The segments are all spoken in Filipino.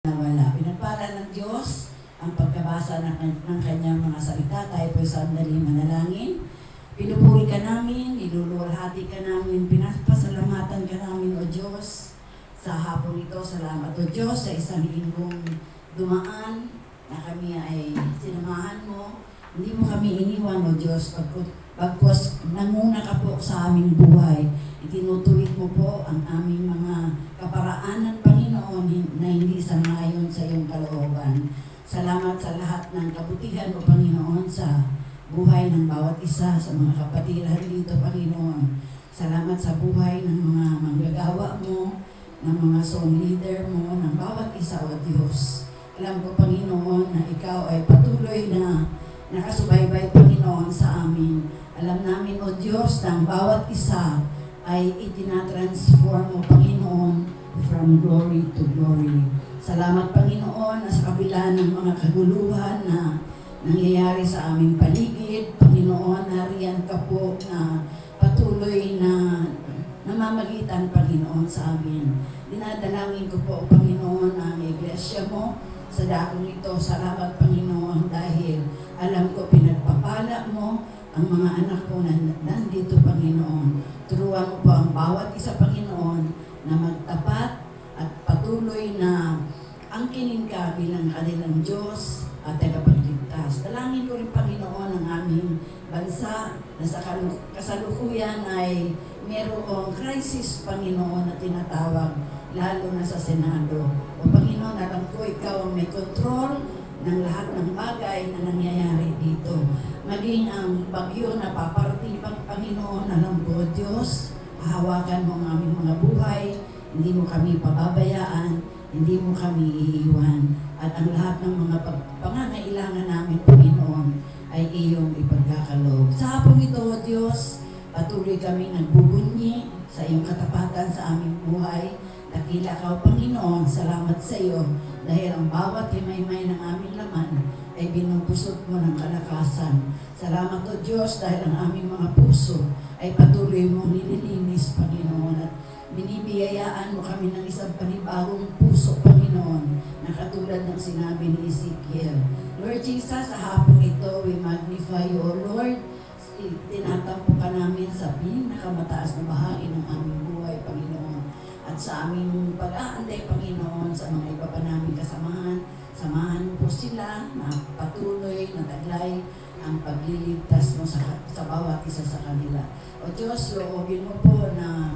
Nawala. Pinagpala ng Diyos ang pagkabasa ng kanyang mga salita. Tayo po'y sandali manalangin. Pinupuri ka namin, niluluwalhati ka namin, pinapasalamatan ka namin, O Diyos. Sa hapon ito, salamat, O Diyos, sa isang linggong dumaan na kami ay sinamahan mo. Hindi mo kami iniwan, O Diyos, pagkos nanguna ka po sa aming buhay. Itinutuwid mo po ang aming mga kaparaanan, Panginoon, na hindi sangayon sa iyong kalooban. Salamat sa lahat ng kabutihan mo, Panginoon, sa buhay ng bawat isa, sa mga kapatiran dito, Panginoon. Salamat sa buhay ng mga manggagawa mo, ng mga song leader mo, ng bawat isa, O Diyos. Alam ko, Panginoon, na ikaw ay patuloy na nakasubaybay, Panginoon, sa amin. Alam namin, O Diyos, na ang bawat isa ay itinatransform mo, Panginoon, from glory to glory. Salamat, Panginoon, na sa kabila ng mga kaguluhan na nangyayari sa aming paligid, Panginoon, nariyan ka po na patuloy na namamagitan, Panginoon, sa amin. Dinadalangin ko po, Panginoon, ang iglesia mo sa dakong ito. Salamat, Panginoon, dahil alam ko pinagpapala mo ang mga anak ko na nandito, Panginoon. Turuan mo po ang bawat isa, Panginoon, na magtapat at patuloy na angkinin ka bilang kanilang Diyos at tagapagligtas. Dalangin ko rin, Panginoon, ang aming bansa na sa kasalukuyan ay mayroong crisis, Panginoon, na tinatawag, lalo na sa Senado. O Panginoon, alam ko ikaw ang may control ng lahat ng bagay na nangyayari dito. Maging ang bagyo na paparating, Panginoon, alam ko, Diyos, hahawakan mo ang aming mga buhay, hindi mo kami pababayaan, hindi mo kami iiwan, at ang lahat ng mga pangangailangan namin, Panginoon, ay iyong ipagkakaloob. Sa hapong ito, O Diyos, patuloy kami nagbubunyi sa iyong katapatan sa aming buhay. Dakila ka, Panginoon, salamat sa iyo dahil ang bawat himay-himay ng aming laman ay binumbusot mo ng kalakasan. Salamat, O Diyos, dahil ang aming mga puso ay patuloy mong nililinis, Panginoon, at binibiyayaan mo kami ng isang panibagong puso, Panginoon, na katulad ng sinabi ni Ezekiel. Lord Jesus, sa hapong ito, we magnify you, O Lord. Tinatampo ka namin sa pinakamataas na bahagi ng aming buhay, Panginoon. At sa aming pag-aanday, Panginoon, sa mga iba pa namin kasamahan, samahan mo po sila na patuloy na taglay ang pagliligtas mo sa bawat isa sa kanila. O Diyos, loobin mo po na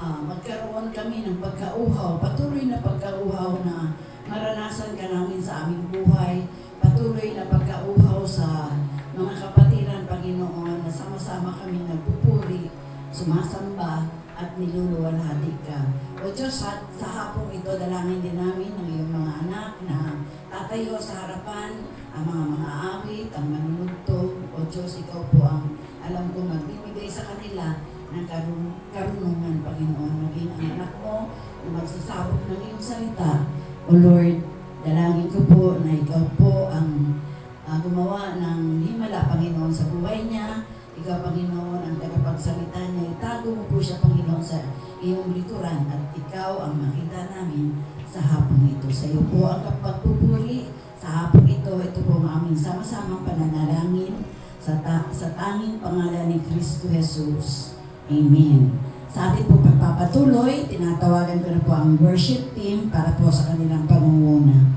magkaroon kami ng pagkauhaw, patuloy na pagkauhaw na maranasan ka namin sa aming buhay, patuloy na pagkauhaw sa mga kapatiran, Panginoon, na sama-sama kami nagpupuri, sumasamba, at niluluwalhati ka. O Diyos, sa hapong ito, dalangin din namin ng iyong mga anak na tatayo sa harapan, ang mga awit, ang manunugtog. O Diyos, ikaw po ang alam ko magbibigay sa kanila ng karunungan, Panginoon. Maging ang anak mo na magsasabot ng iyong salita. O Lord, dalangin ko po na ikaw po ang gumawa ng himala, Panginoon, sa buhay niya. Ikaw, Panginoon, ang tagapagsalita niya. Itago mo po siya, Panginoon, sa iyong likuran at ikaw ang makita namin sa hapong ito. Sa iyo po ang kapagpupuri sa hapong ito. Ito po ang aming sama-samang pananalangin sa tanging pangalan ni Kristo Jesus. Amen. Sa ating po pagpapatuloy, tinatawagan ko na po ang worship team para po sa kanilang pangunguna.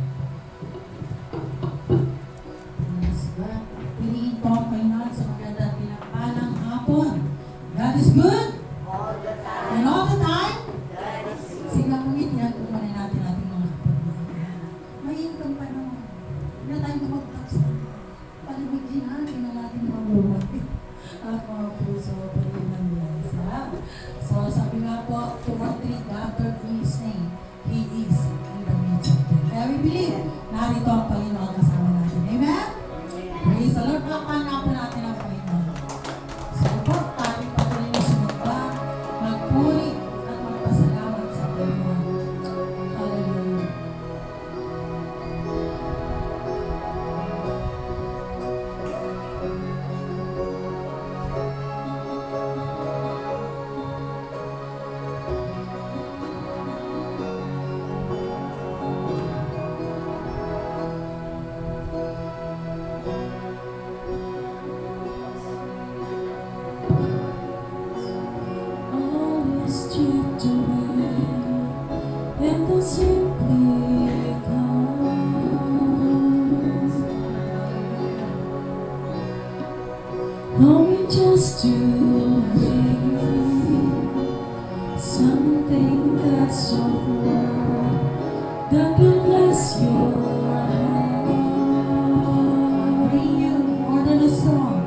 God is good. All the time. And all the time. God is good. Sila kong itiyan, kumanin natin ating mga kapatid. Mainit ang panahon. Hindi na tayo kumagtak sa palibigin natin ang ating mga buhay. At mga puso, pagin ng Diyos. So, sabi nga po, to what treat God His name, He is in the midst of them. Kaya we believe, narito ang Panginoon kasama natin. Amen? Praise the Lord. Palakpakan nga po natin ang Panginoon. So, po, magpuri at magpasalamat sa Panginoon. Hallelujah. simply comes, longing just to bring something that's so pure that will bless your heart. Bring you more than a song.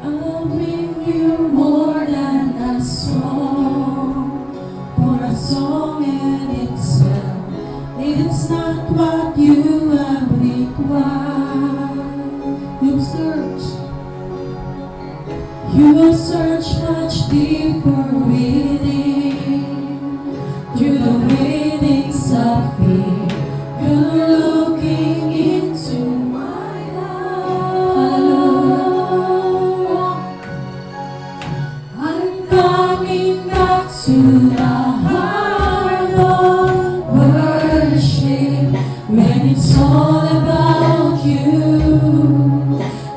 I'll bring you more than a song, for a song in itself, it's not what you have required. You will search much deeper within, through the waitings of fear. You're looking into my heart. I'm coming back to the heart of worship, when it's all about you.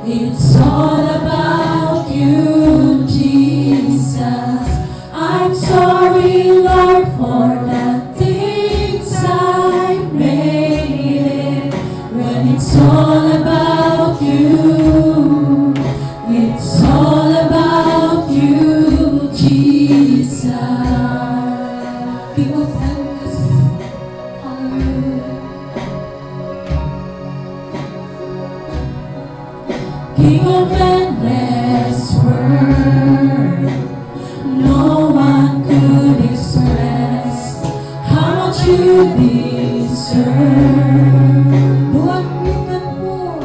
It's all about you, Jesus. I'm sorry, Lord, for the things I've made. When it's all about you, it's all about you, Jesus. King of endless, hallelujah. King of endless word, no one could express how much you deserve. Though I'm weak and poor,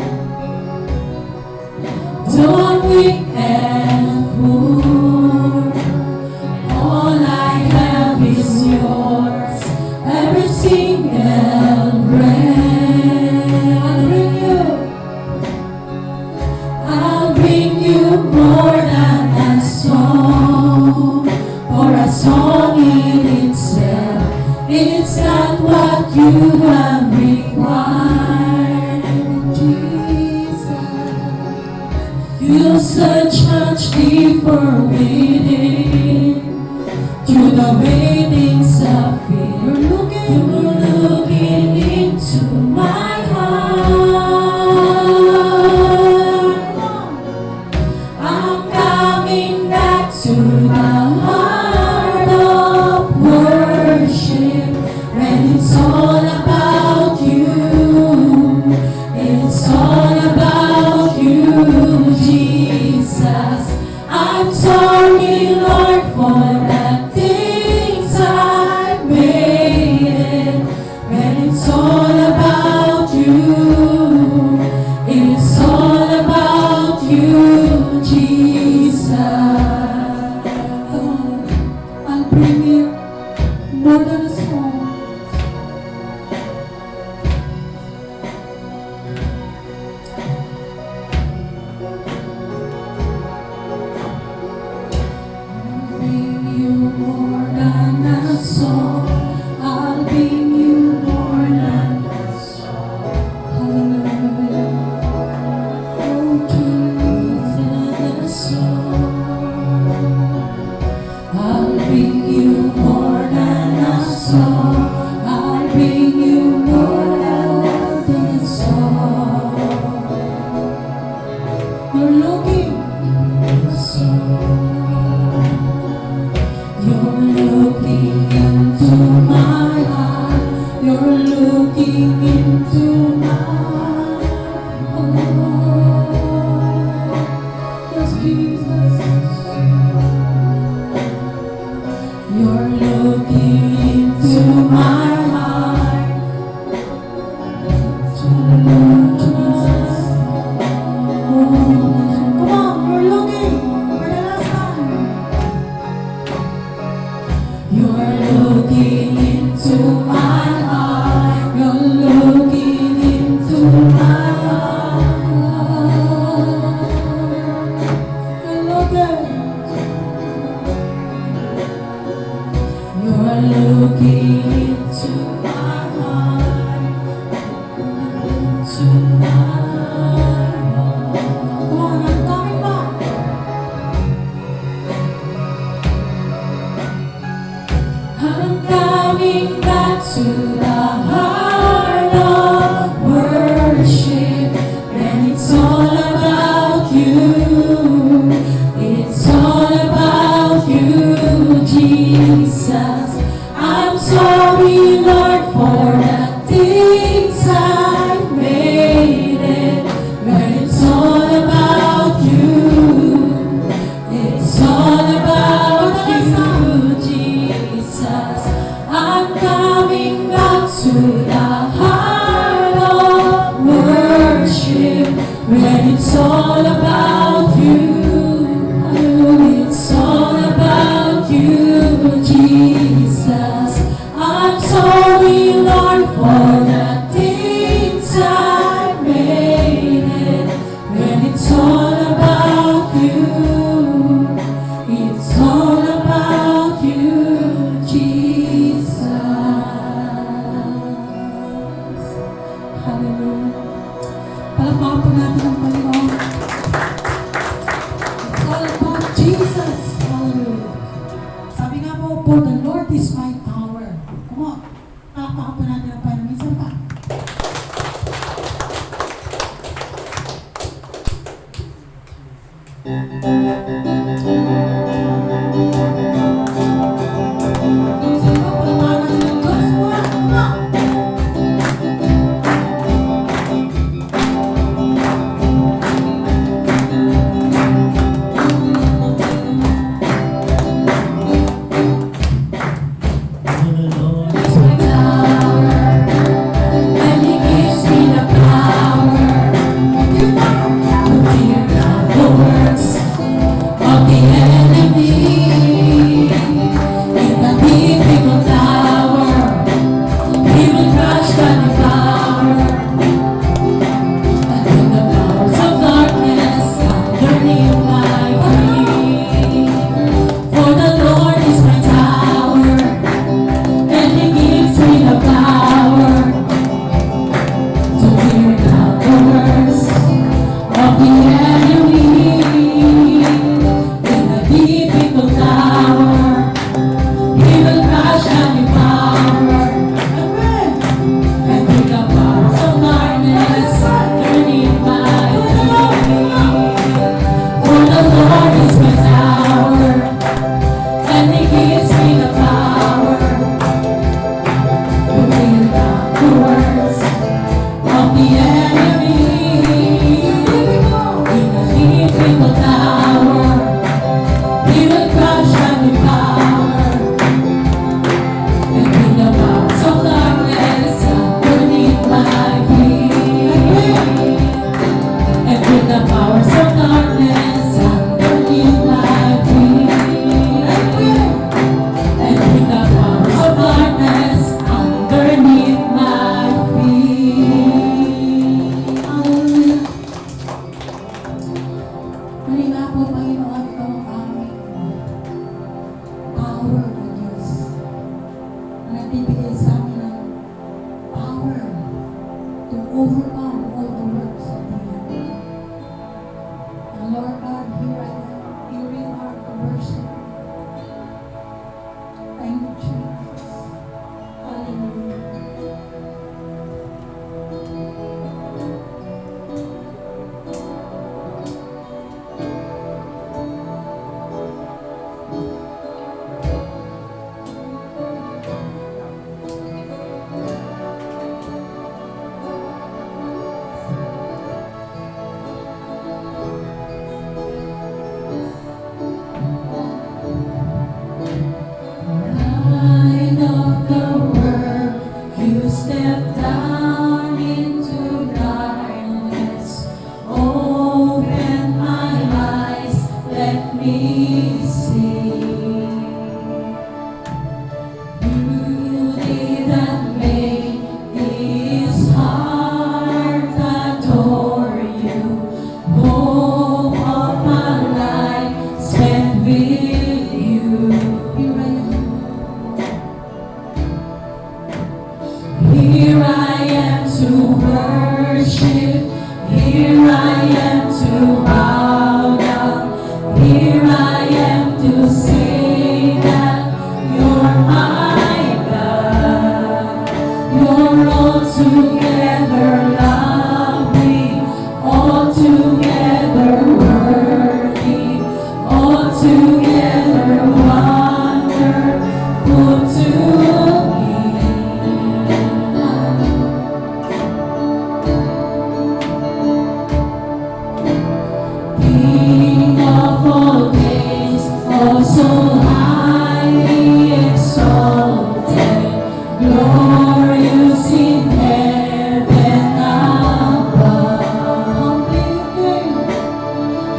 though I'm weak and poor, all I have is yours, every single breath. I'll bring you more than a song, for a song in itself, it's not what you have required, Jesus. You'll search much deeper within, through the waitings of fear. You're looking into my heart. I'm coming back to the heart of worship, when it's all about you. It's all about you, Jesus. I'm sorry, Lord, for the things I've made. When it's all about you, it's all about you, Jesus. I'll bring you more than a song. I'll bring you more than a song. I'll bring you more than a song. Hallelujah. Oh, Jesus, I'll bring you more than a song. I'll bring you more than a song. You're looking, you're looking into my heart. You're looking into my heart. Yes, Jesus. You're looking into my heart. Jesus. Come on, you're looking for the last time. You're looking into my heart. You're looking the heart of worship, and it's all about you. It's all about you, Jesus. I'm sorry, Lord, for the things I've made it. When it's all about you, it's all about you, Jesus. I'm coming back to the heart of worship. When it's all about you, it's all about you, Jesus. I'm sorry, Lord, for the things I made it. When it's all about you, it's all about you, Jesus. Hallelujah. Palakpakan po natin ang Panginoon. It's all about Jesus. Hallelujah. Sabi nga po, for the Lord is my power. Come on. Palakpakan po natin ang Panginoon. Minsan pa. Minsan pa, palakpakan natin ang Diyos. Come on. Here I together lovely, all together worthy, all together wonderful to me. King of all days, oh so highly exalted, glorious in heaven above.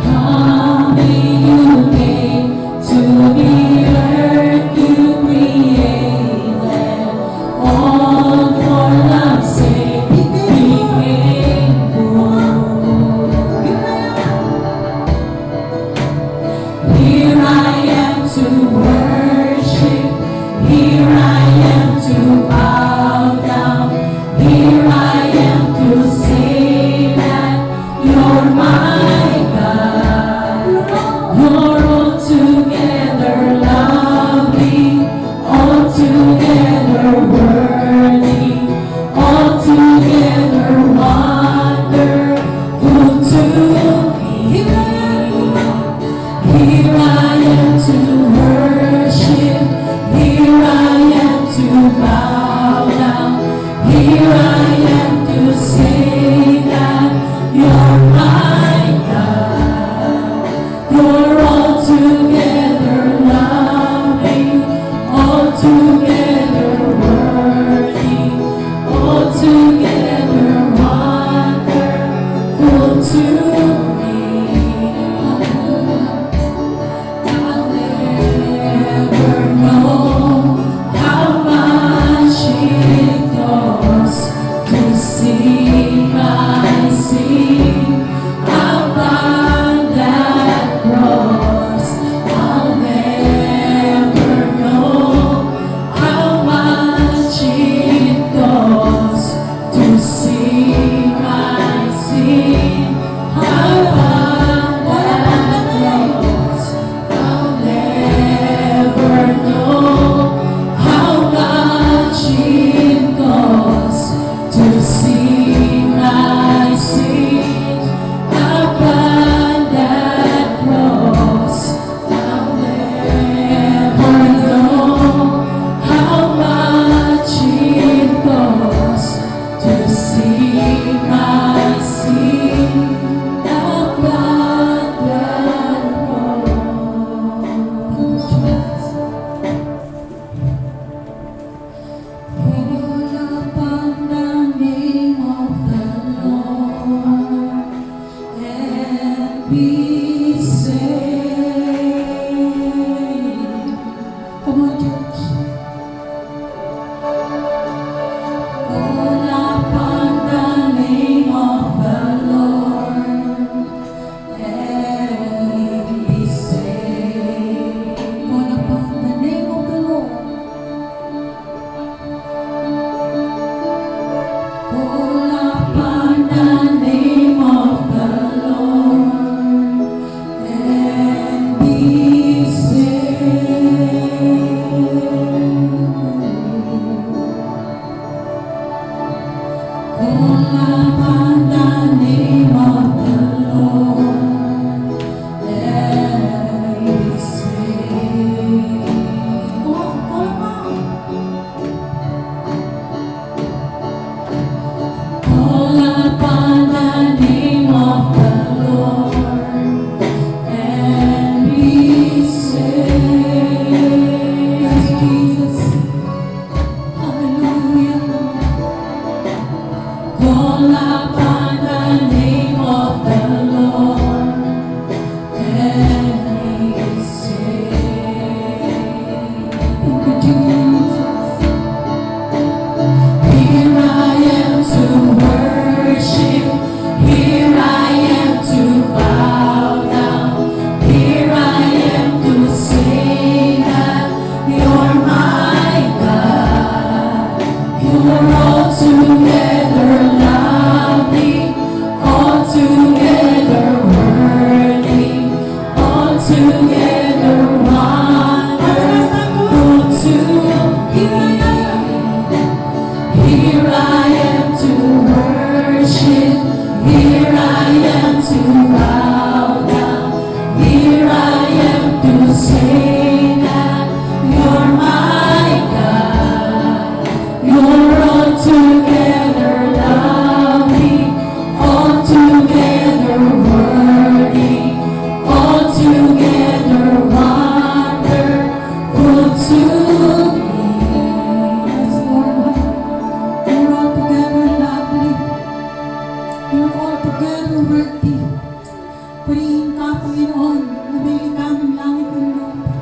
Humbly you came to the earth you created, all for love's sake became poor. Here I am to worship, here I am to bow down, here I am to say that you're my God. You're altogether lovely, altogether worthy, altogether wonderful to me. Here I am to worship, here I am to bow down, here I am to say that you're my God. You're altogether lovely, altogether worthy, altogether wonderful to me. I'll never know how much it costs to see my sin upon that cross. I'll never know how much it costs to see my sin upon that cross. I'll never know how much it costs to see my sin upon that cross. I'll never know how much it costs to see my sin upon that cross. Call upon the name of the Lord and be saved. Come on, church. Call upon the name of the Lord and be saved. Call upon the name of the Lord. Call upon the name of the Lord and be saved. Call upon the name of the Lord and be saved. Call upon. Call upon the name of the Lord and be saved. Jesus, hallelujah. Call upon the name of the Lord and be saved. Thank you, Jesus. Here I am to worship, here I am to bow down, here I am to say that you're my God. You're altogether lovely, altogether worthy, altogether wonderful to me. Here I am to worship. Here I am to bow down. Here I am to say that you're my God. You're altogether lovely, altogether worthy, altogether wonderful to me. Yes, Lord, you're altogether lovely. You're altogether worthy. Purihin ka, Panginoon, na may likaming langit at lupa.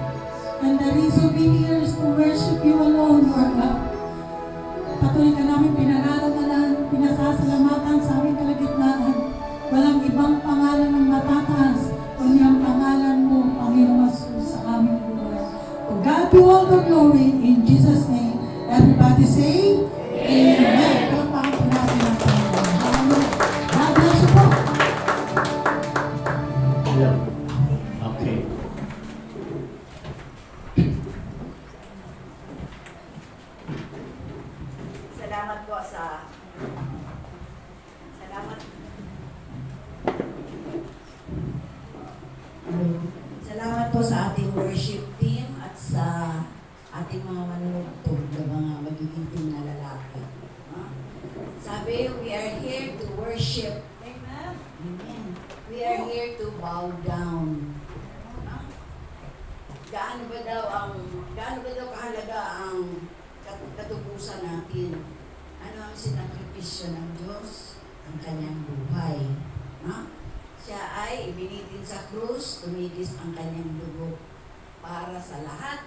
And the reason we here is to worship you alone, Lord God. Patuloy ka namin pinararamalan, pinasasalamatan sa aming kalagitnaan. Walang ibang pangalan ng matataas, kundi ang pangalan mo, Panginoon Jesus, sa aming buhay. To God be all the glory, in Jesus' name. Everybody say, Amen. Palakpakan po natin ang Panginoon. Hallelujah. God bless you po. Hello. Okay. Salamat po sa... Salamat. Salamat po sa ating worship team at sa ating mga manunugtog na mga magigiting na lalaki. Sabi, we are here to worship. Amen. Amen. We are here to bow down. Gaano ba daw kahalaga ang katubusan natin? Ano ang sinakripisyo ng Diyos? Ang kanyang buhay. Siya ay ibinitin sa krus, tumigis ang kanyang dugo para sa lahat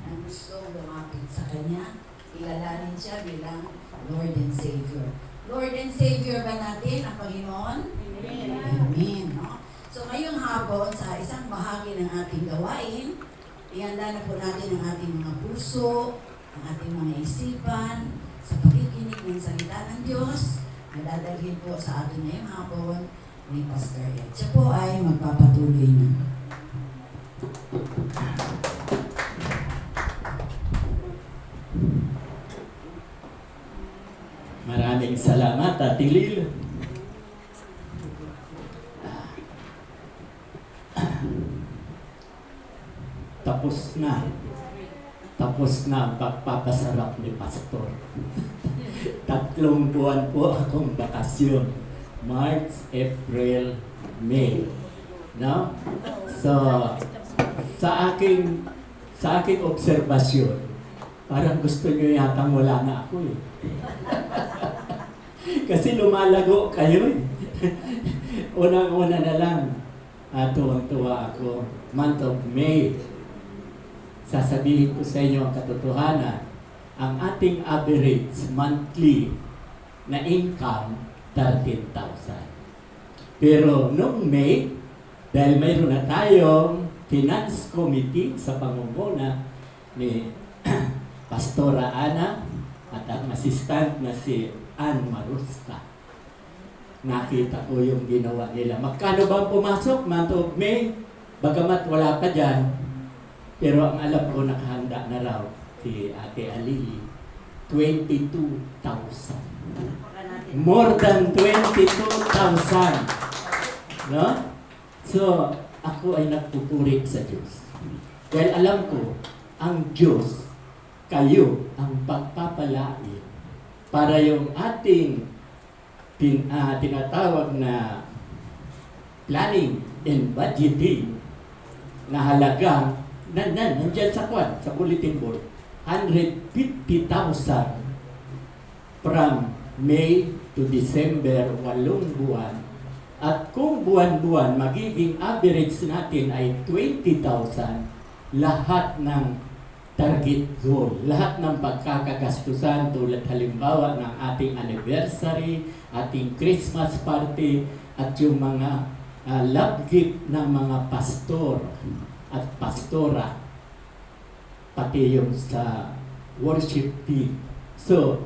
na gustong lumapit sa kanya. Ilalanin siya bilang Lord and Savior. Lord and Savior ba natin ang Panginoon? Amen. Amen. No? So ngayong hapon, sa isang bahagi ng ating gawain, ihanda na po natin ang ating mga puso, ang ating mga isipan, sa pakikinig ng salita ng Diyos, na dadalhin po sa atin ngayong hapon ni Pastor Ed. Siya po ay magpapatuloy na. Maraming salamat, Ate Lil. Tapos na. Tapos na ang pagpapasarap ni Pastor. 3 buwan po akong bakasyon. March, April, May. No? So, sa aking obserbasyon, parang gusto nyo yatang wala na ako eh. Kasi lumalago kayo eh. Unang-una na lang, tuwang-tuwa ako. Month of May. Sasabihin ko sa inyo ang katotohanan. Ang ating average monthly na income, 13,000. Pero noong May, dahil mayroon na tayong finance committee sa pangunguna ni Pastora Ana at ang assistant na si Ann Maruska. Nakita ko yung ginawa nila. Magkano ba ang pumasok? Month of May? Bagamat wala pa dyan. Pero ang alam ko nakahanda na raw si Ate Ali, 22,000. More than 22,000. No? So, ako ay nagpupuri sa Diyos. Dahil alam ko, ang Diyos, kayo ang pagpapalain para yung ating tinatawag na planning and budgeting na halagang nandiyan sa kwan, sa bulletin board, 150,000 from May to December, 8 buwan. At kung buwan-buwan, magiging average natin ay 20,000 lahat ng target goal. Lahat ng pagkakagastusan tulad halimbawa ng ating anniversary, ating Christmas party, at yung mga love gift ng mga pastor at pastora, pati yung sa worship team. So,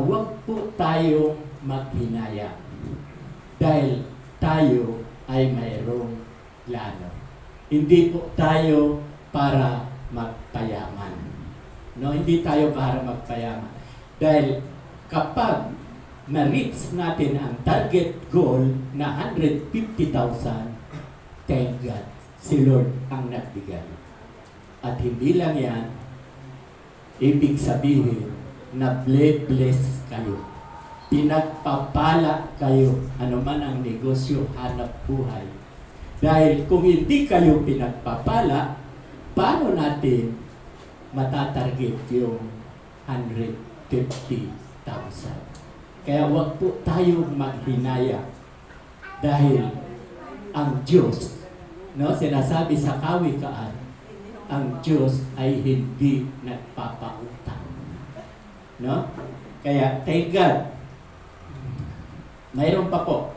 wag po tayo maghinaya dahil tayo ay mayroong plano. Hindi po tayo para magpayaman. No, hindi tayo para magpayaman. Dahil kapag na-reach natin ang target goal na 150,000, thank God, si Lord ang nagbigay. At hindi lang yan, ibig sabihin na bless kayo. Pinagpapala kayo, anuman ang negosyo, hanap buhay. Dahil kung hindi kayo pinagpapala, paano natin matatarget yung 150,000? Kaya wag po tayo maghinaya dahil ang Diyos, no, sinasabi sa kawikaan, ang Diyos ay hindi nagpapautang. No? Kaya thank God. Mayroon pa po.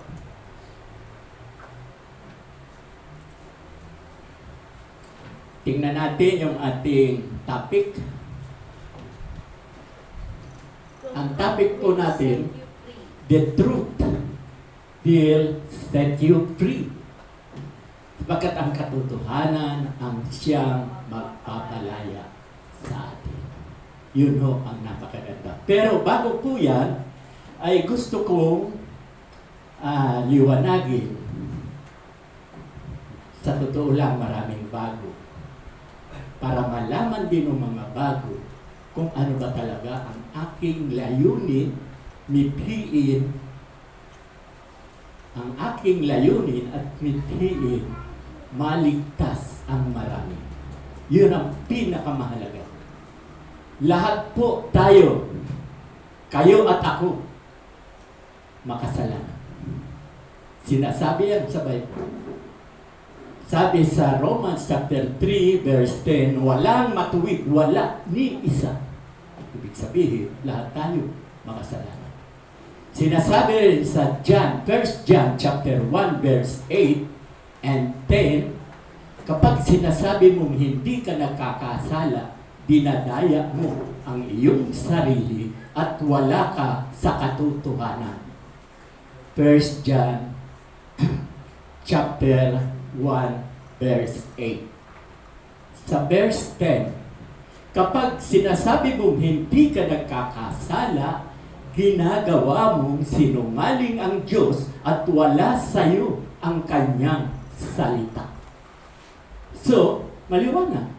Tingnan natin yung ating topic. Ang topic po natin, the truth will set you free. Sapagkat ang katotohanan ang siyang magpapalaya sa atin. Yun ho ang napakaganda. Pero bago po yan, ay gusto kong liwanagin. Sa totoo lang, maraming bago. Para malaman din ng mga bago kung ano ba talaga ang aking layunin, mithiin, ang aking layunin at mithiin, maligtas ang marami. Yun ang pinakamahalaga. Lahat po tayo, kayo at ako, makasalanan. Sinasabi yan sa Bible. Sabi sa Romans chapter 3 verse 10, walang matuwid, wala ni isa. Ibig sabihin, lahat tayo makasalanan. Sinasabi rin sa John, 1 John chapter 1 verse 8 and 10, kapag sinasabi mong hindi ka nakakasala, dinadaya mo ang iyong sarili at wala ka sa katotohanan. 1 John chapter 1 verse 8. Sa verse 10, kapag sinasabi mong hindi ka nagkakasala, ginagawa mong sinungaling ang Diyos at wala sa iyo ang kanyang salita. So, maliwanag.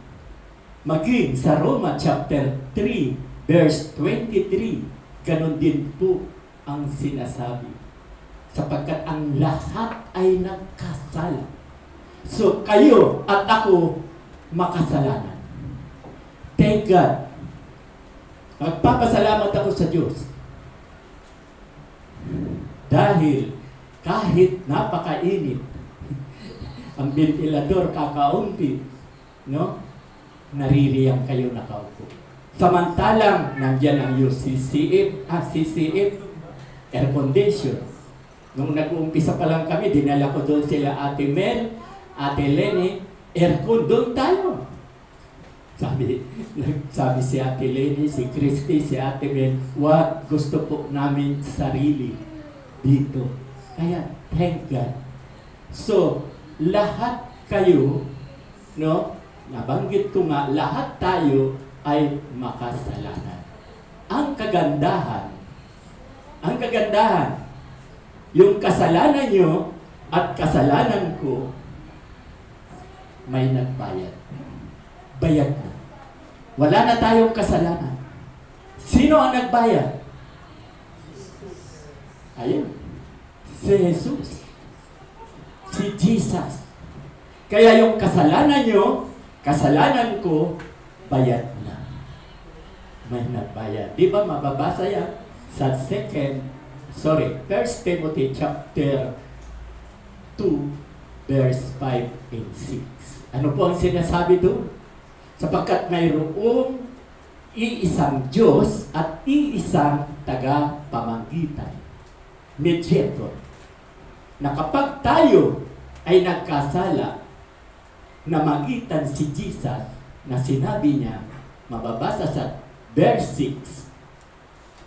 Maging sa Roma chapter 3 verse 23, ganon din po ang sinasabi. Sapagkat ang lahat ay nagkasala. So, kayo at ako makasalanan. Thank God. Magpapasalamat ako sa Diyos. Dahil kahit napakainit, ang ventilador kakaunti, no? Naririyang kayo nakaupo. Samantalang nandiyan ang CCF, air condition. Nung nag-uumpisa pa lang kami, dinala ko doon sila Ate Mel, Ate Lenny, aircon, doon tayo. Sabi si Ate Lenny, si Christy, si Ate Mel, wag, gusto po namin sarili dito. Kaya, thank God. So, lahat kayo, no, nabanggit ko nga, lahat tayo ay makasalanan. Ang kagandahan, yung kasalanan nyo at kasalanan ko, may nagbayad. Bayad na. Wala na tayong kasalanan. Sino ang nagbayad? Ayun. Si Jesus. Si Jesus. Kaya yung kasalanan nyo, kasalanan ko, bayad na. May nagbayad. Di ba mababasa yan sa 1 Timothy chapter 2 verse 5 and 6. Ano po ang sinasabi doon? Sapagkat mayroong iisang Diyos at iisang tagapamagitan, mediator, na kapag tayo ay nagkasala, na magitan si Jesus, na sinabi niya, mababasa sa verse 6,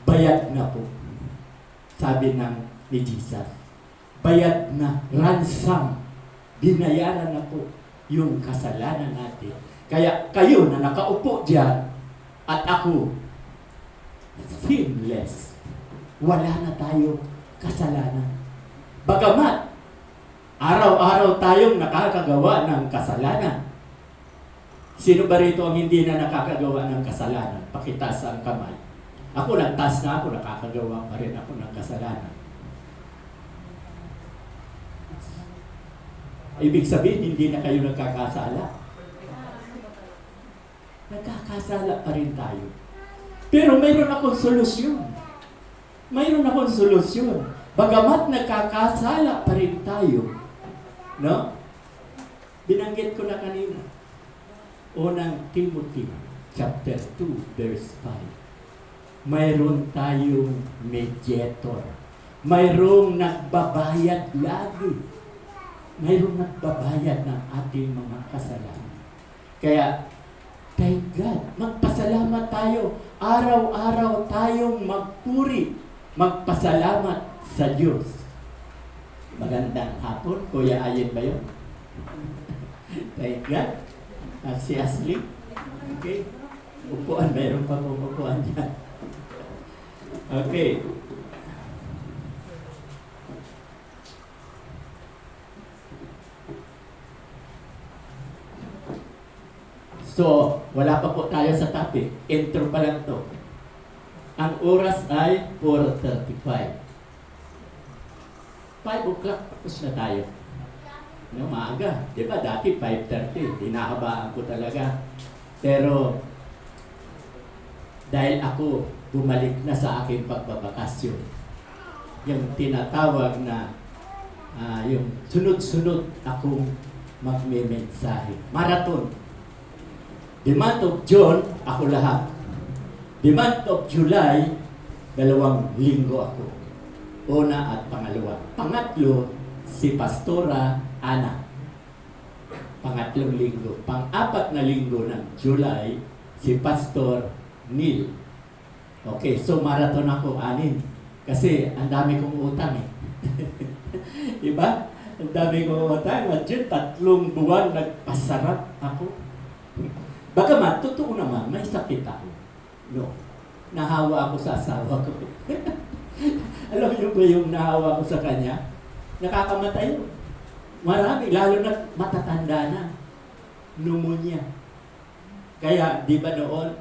bayad na po. Sabi ni Jesus, bayad na, ransom, binayaran na po yung kasalanan natin. Kaya kayo na nakaupo dyan, at ako, sinless. wala na tayo kasalanan. Bagamat, araw-araw tayong nakakagawa ng kasalanan. Sino ba rito ang hindi na nakakagawa ng kasalanan? Pakitaas ang kamay. Ako nagtaas na ako, nakakagawa pa rin ako ng kasalanan. Ibig sabihin, hindi na kayo nagkakasala. Nagkakasala pa rin tayo. Pero mayroon akong solusyon. Mayroon akong solusyon. Bagamat nagkakasala pa rin tayo, no? Binanggit ko na kanina. Unang Timothy, chapter 2, verse 5. Mayroon tayong mediator. Mayroong nagbabayad lagi. Mayroong nagbabayad ng ating mga kasalanan. Kaya, kay God, magpasalamat tayo. Araw-araw tayong magpuri, magpasalamat sa Diyos. Magandang hapon. Kuya Ayen ba yun? Thank God. At si Ashley. Okay. Upuan. Mayroon pa pong upuan dyan. Okay. So, wala pa po tayo sa topic. Intro pa lang to. Ang oras ay 4:35. 5 o'clock, tapos na tayo. No, maaga. Di ba? Dati 5:30. Hinahabaan ko talaga. Pero, dahil ako bumalik na sa aking pagbabakasyon, yung tinatawag na yung sunod-sunod akong magme-mensahe. Marathon. The month of June, ako lahat. The month of July, 2 linggo ako. Una at pangalawa. Pangatlo, si Pastora Ana. Pangatlong linggo. Pang-apat na linggo ng July, si Pastor Neil. Okay, so marathon ako, 6. Kasi ang dami kong utang eh. Diba? Ang dami kong utang. At yun, 3 buwan nagpasarap ako. Bagamat, totoo naman, may sakit ako. No. Nahawa ako sa asawa ko. Alam niyo ba yung nahawa ko sa kanya? Nakakamatay yun. Marami, lalo na matatanda na. Pneumonia. Kaya, di ba noon,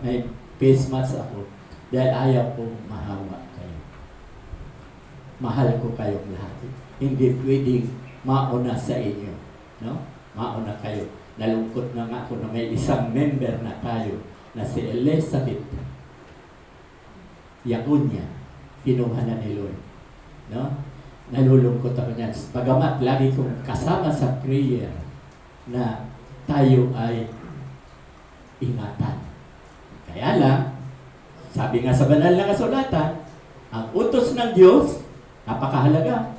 may face mask ako dahil ayaw kong mahawa kayo. Mahal ko kayong lahat. Hindi pwedeng mauna sa inyo. No? Mauna kayo. Nalungkot na nga ako na may isang member na tayo na si Elizabeth Yagunya. Kinuha na ni Lord. No? Nalulungkot ako niyan. Bagamat lagi kong kasama sa prayer na tayo ay ingatan. Kaya lang, sabi nga sa banal na kasulatan, ang utos ng Diyos, napakahalaga.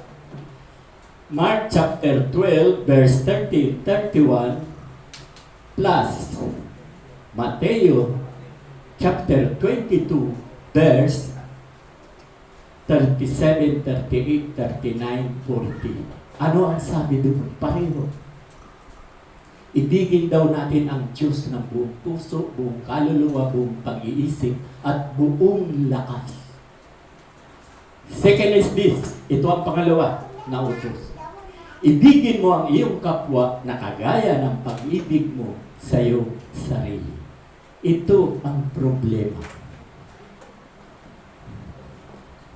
Mark chapter 12, verse 30, 31, plus Mateo chapter 22, verse 37, 38, 39, 40. Ano ang sabi doon? Pareho. Ibigin daw natin ang Diyos ng buong puso, buong kaluluwa, buong pag-iisip, at buong lakas. Second is this. Ito ang pangalawa na utos. Ibigin mo ang iyong kapwa na kagaya ng pag-ibig mo sa iyong sarili. Ito ang problema.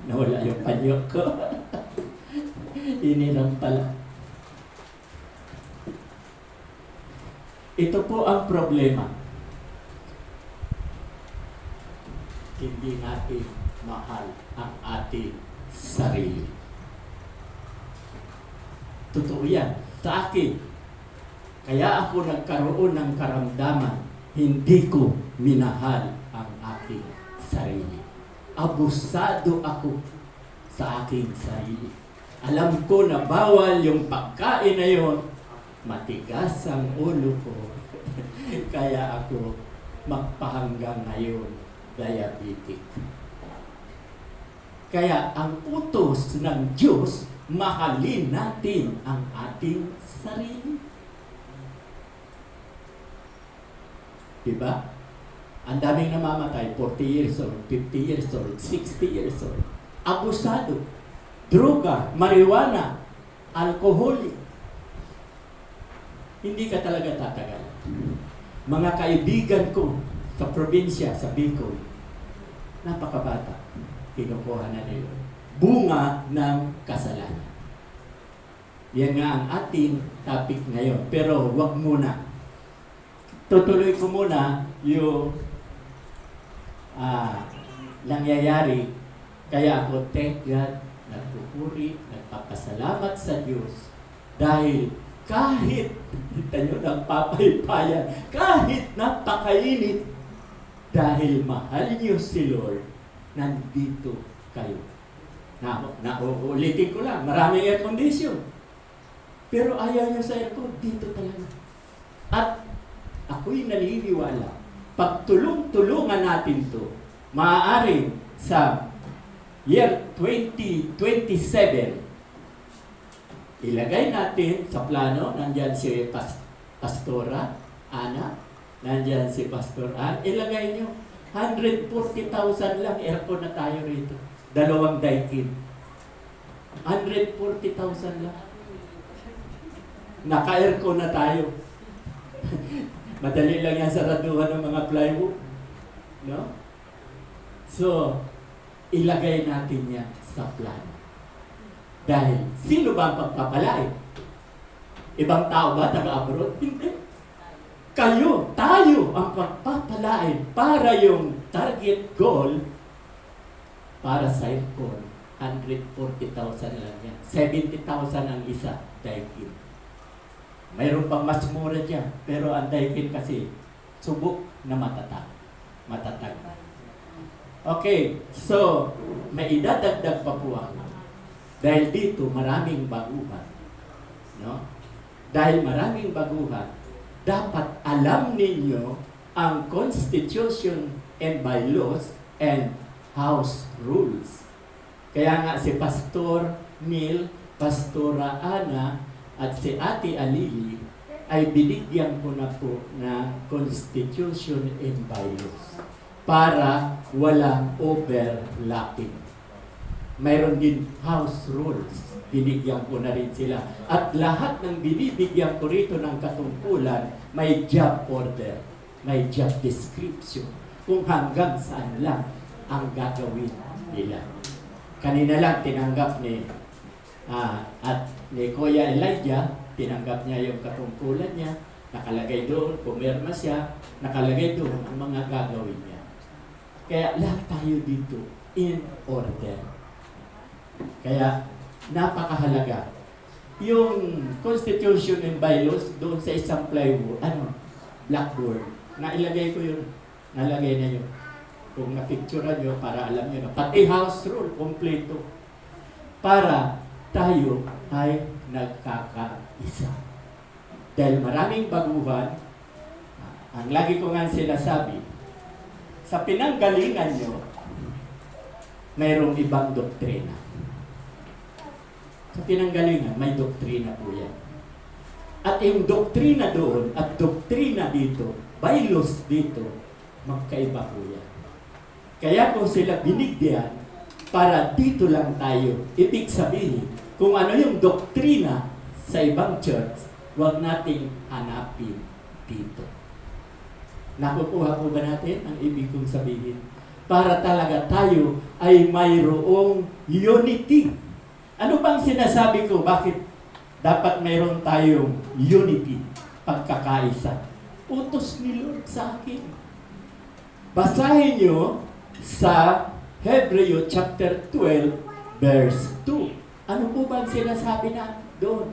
Nawala yung panyo ko. Iniram pala. Ito po ang problema. Hindi natin mahal ang ating sarili. Totoo yan. Sa akin. Kaya ako nagkaroon ng karamdaman, hindi ko minahal ang aking sarili. Abusado ako sa aking sarili. Alam ko na bawal yung pagkain na yun. Matigas ang ulo ko. Kaya ako magpahanggang ngayon diabetic. Kaya ang utos ng Diyos, mahalin natin ang ating sarili. Diba? Ang daming namamatay, 40 years old, 50 years old, 60 years old. abusado, droga, marijuana, alcoholic. Hindi ka talaga tatagal. Mga kaibigan ko sa probinsya, sa Bicol, napakabata, kinukuha na nila. Bunga ng kasalanan. Yan nga ang ating topic ngayon. Pero wag muna. Tutuloy ko muna yung nangyayari. Kaya ako, thank God, nagpupuri, nagpapasalamat sa Diyos. Dahil kahit, kita nyo, nagpapaypayan, kahit napakainit, dahil mahal niyo si Lord, nandito kayo. Uulitin ko lang, maraming air condition. Pero ayaw niyo sa aircon, dito talaga. At ako'y naniniwala, pag tulong-tulungan natin to, maaari sa year 2027, ilagay natin sa plano, nandyan si Pastora Ana, nandyan si Pastor Ann, ilagay nyo, 140,000 lang, aircon na tayo rito. 2 daikin. 140,000 lang. Naka-aircon na tayo. Madali lang yan saraduhan ng mga plywood. No? So, ilagay natin yan sa plano. Dahil, sino ba ang pagpapalain? Ibang tao ba taga-abroad? Hindi. Kayo, tayo ang pagpapalain para yung target goal para sa aircon. 140,000 lang yan. 70,000 ang isa, daikin. Mayroon pang mas mura dyan, pero ang daikin kasi subok na matatag. Okay, so may idadagdag pa po ako. Dahil dito maraming baguhan. No? Dahil maraming baguhan, dapat alam ninyo ang Constitution and bylaws and House rules. Kaya nga si Pastor Neil, Pastora Ana, at si Ate Alili ay binigyan ko na po na Constitution and bylaws para walang overlapping. Mayroon din House rules. Binigyan ko na rin sila. At lahat ng binibigyan ko rito ng katungkulan, may job order, may job description, kung hanggang saan lang ang gagawin nila. Kanina lang tinanggap ni Kuya Elijah, tinanggap niya yung katungkulan niya, nakalagay doon, pumirma siya, nakalagay doon ang mga gagawin niya. Kaya lahat tayo dito in order. Kaya napakahalaga. Yung Constitution and bylaws doon sa isang plywood, blackboard, nailagay ko yun, nalagay na yun. Kung napicturean nyo, para alam nyo na. Pati house rule, kompleto. Para tayo ay nagkakaisa. Dahil maraming baguhan, ang lagi ko nga sinasabi, sa pinanggalingan nyo, mayroong ibang doktrina. Sa pinanggalingan, may doktrina po yan. At yung doktrina doon at doktrina dito, bylaws dito, magkaiba po yan. Kaya kung sila binigyan, para dito lang tayo. Ibig sabihin, kung ano yung doktrina sa ibang church, huwag nating hanapin dito. Nakukuha po ba natin ang ibig kong sabihin? Para talaga tayo ay mayroong unity. Ano bang sinasabi ko? Bakit dapat mayroon tayong unity? Pagkakaisa. Utos ni Lord sa akin. Basahin nyo sa Hebreo chapter 12 verse 2. Ano po ba ang sinasabi na doon?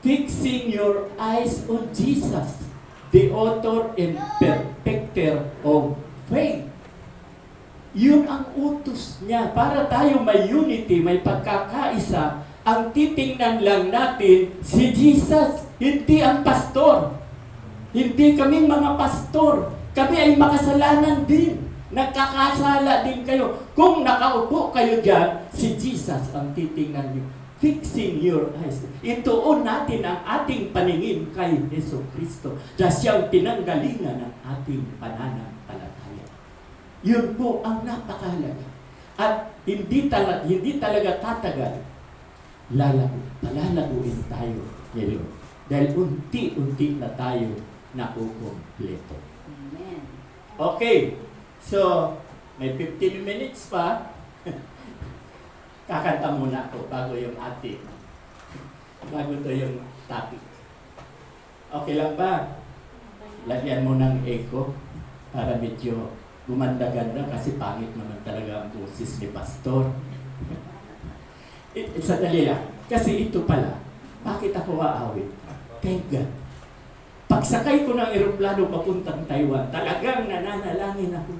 Fixing your eyes on Jesus, the author and perfecter of faith. Yun ang utos niya. Para tayo may unity, may pagkakaisa, ang titingnan lang natin si Jesus, hindi ang pastor. Hindi kaming mga pastor. Kami ay makasalanan din. Nagkakasala din kayo. Kung nakaupo kayo dyan, si Jesus ang titingnan niyo. Fixing your eyes. Ituon natin ang ating paningin kay Yesu Kristo. Dahil siyang pinanggalingan ng ating pananampalataya. Yun po ang napakahalaga. At hindi talaga tatagal, palalaguin tayo ni Lord. Dahil unti-unti na tayo nakukumpleto. Amen. Okay, so may 15 minutes pa. Kakanta muna ako bago yung ating. Bago to yung topic. Okay lang ba? Lagyan mo ng echo para medyo gumanda-ganda kasi pangit naman talaga ang boses ni Pastor. Sandali lang. Kasi ito pala, bakit ako aawit? Thank God. Pagsakay ko ng eroplano papuntang Taiwan, talagang nananalangin ako.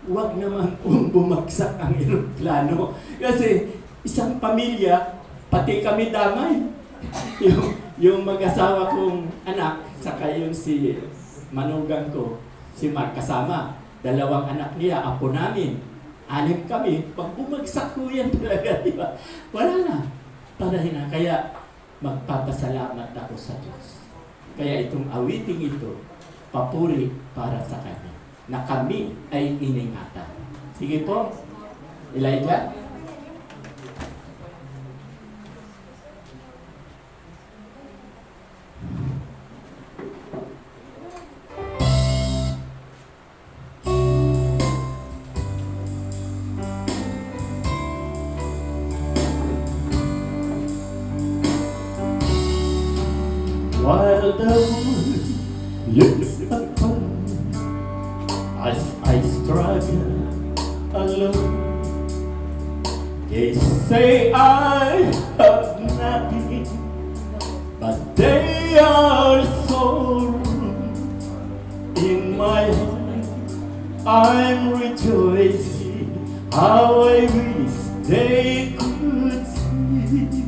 Huwag naman kung bumagsak ang eroplano. Kasi isang pamilya, pati kami damay. yung mag-asawa kong anak, saka yung si manugang ko, si Mark kasama. 2 anak niya, apo namin. 6 kami. Pag bumagsak ko yan talaga, di ba? Wala na. Tarahin na. Kaya magpapasalamat ako sa Diyos. Kaya itong awiting ito, papuri para sa Kanya, na kami ay iningatan. Sige po, Elijah. While the world looks upon as I struggle alone, they say I have nothing, but they are so wrong. In my heart, I'm rejoicing how I wish they could see.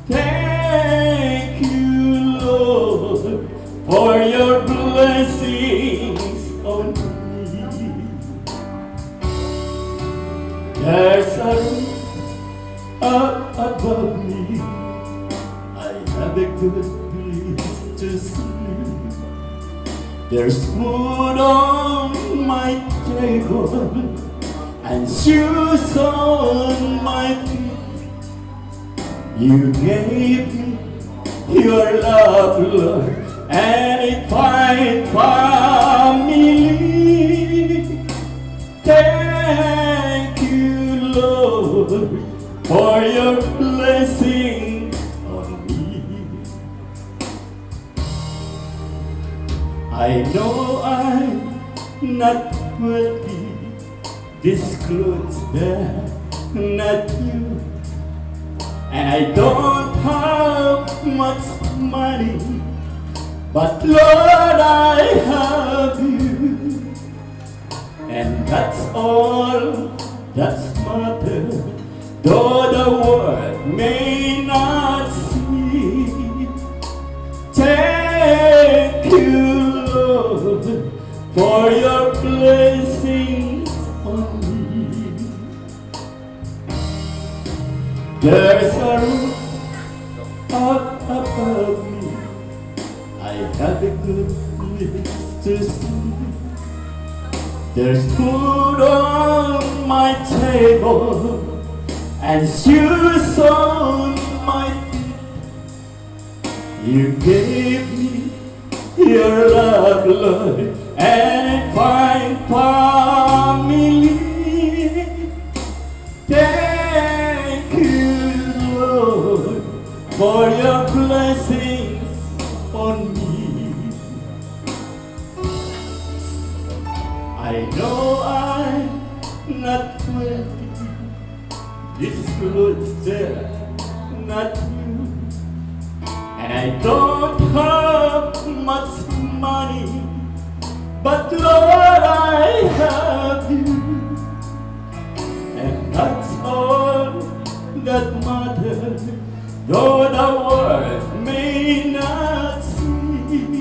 Thank you, Lord, for your blessings on me. There's a roof up above me. I have a good place to sleep. There's food on my table and shoes on my feet. You gave me your love, Lord, and a fine family. Thank you, Lord, for your blessing on me. I know I'm not wealthy, these clothes they're not new. And I don't have much money, but Lord, I have you. And that's all that's matters, though the world may not see. Thank you, Lord, for your blessings on me. There's a roof up above me. I have a good place to sleep. There's food on my table and shoes on my feet. You gave me your love, Lord, and a fine family. Thank you, Lord, for your blessings on me. I know I'm not wealthy, these clothes they're not new, and I don't have much money, but Lord, I have you. And that's all that matters, though the world may not see.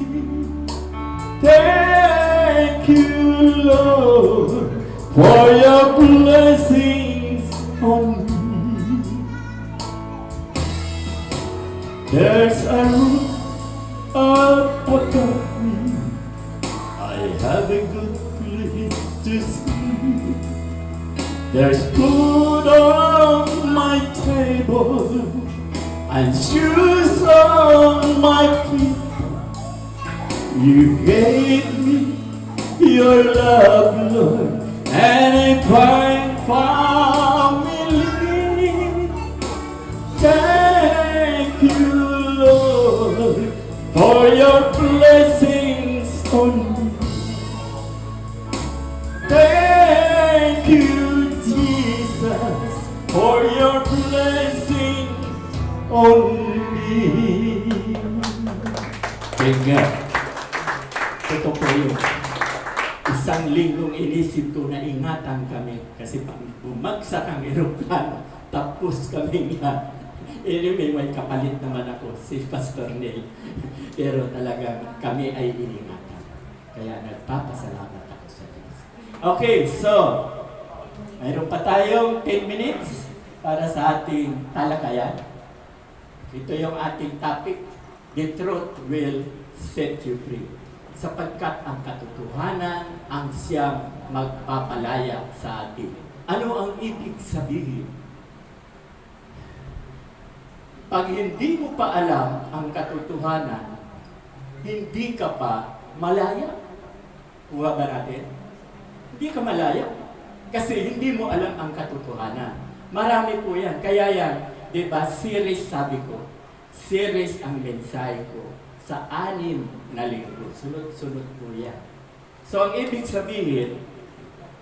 Thank you, Lord, for your blessings on me. There's a roof up above me. I have a good place to sleep. There's food on my table and shoes on my feet. You gave me your love, Lord, and a fine family. Thank you, Lord, for your blessings on me. Thank you, Jesus, for your blessings on me. Kaya, ito po yun. Isang linggong inisip ko na ingatan kami kasi pag bumagsak ang eroplano, tapos kami nga. Anyway, may kapalit naman ako, si Pastor Neil. Pero talagang kami ay iningatan. Kaya nagpapasalamat ako sa Diyos. Okay, so, mayroon pa tayong 10 minutes para sa ating talakayan. Ito yung ating topic. The truth will set you free. Sapagkat ang katotohanan ang siyang magpapalaya sa atin. Ano ang ibig sabihin? Pag hindi mo pa alam ang katotohanan, hindi ka pa malaya. Kuha ba natin? Hindi ka malaya. Kasi hindi mo alam ang katotohanan. Marami po yan. Kaya yan, di ba, series sabi ko. Series ang mensahe ko sa 6 na linggo. Sunod-sunod po yan. So, ang ibig sabihin,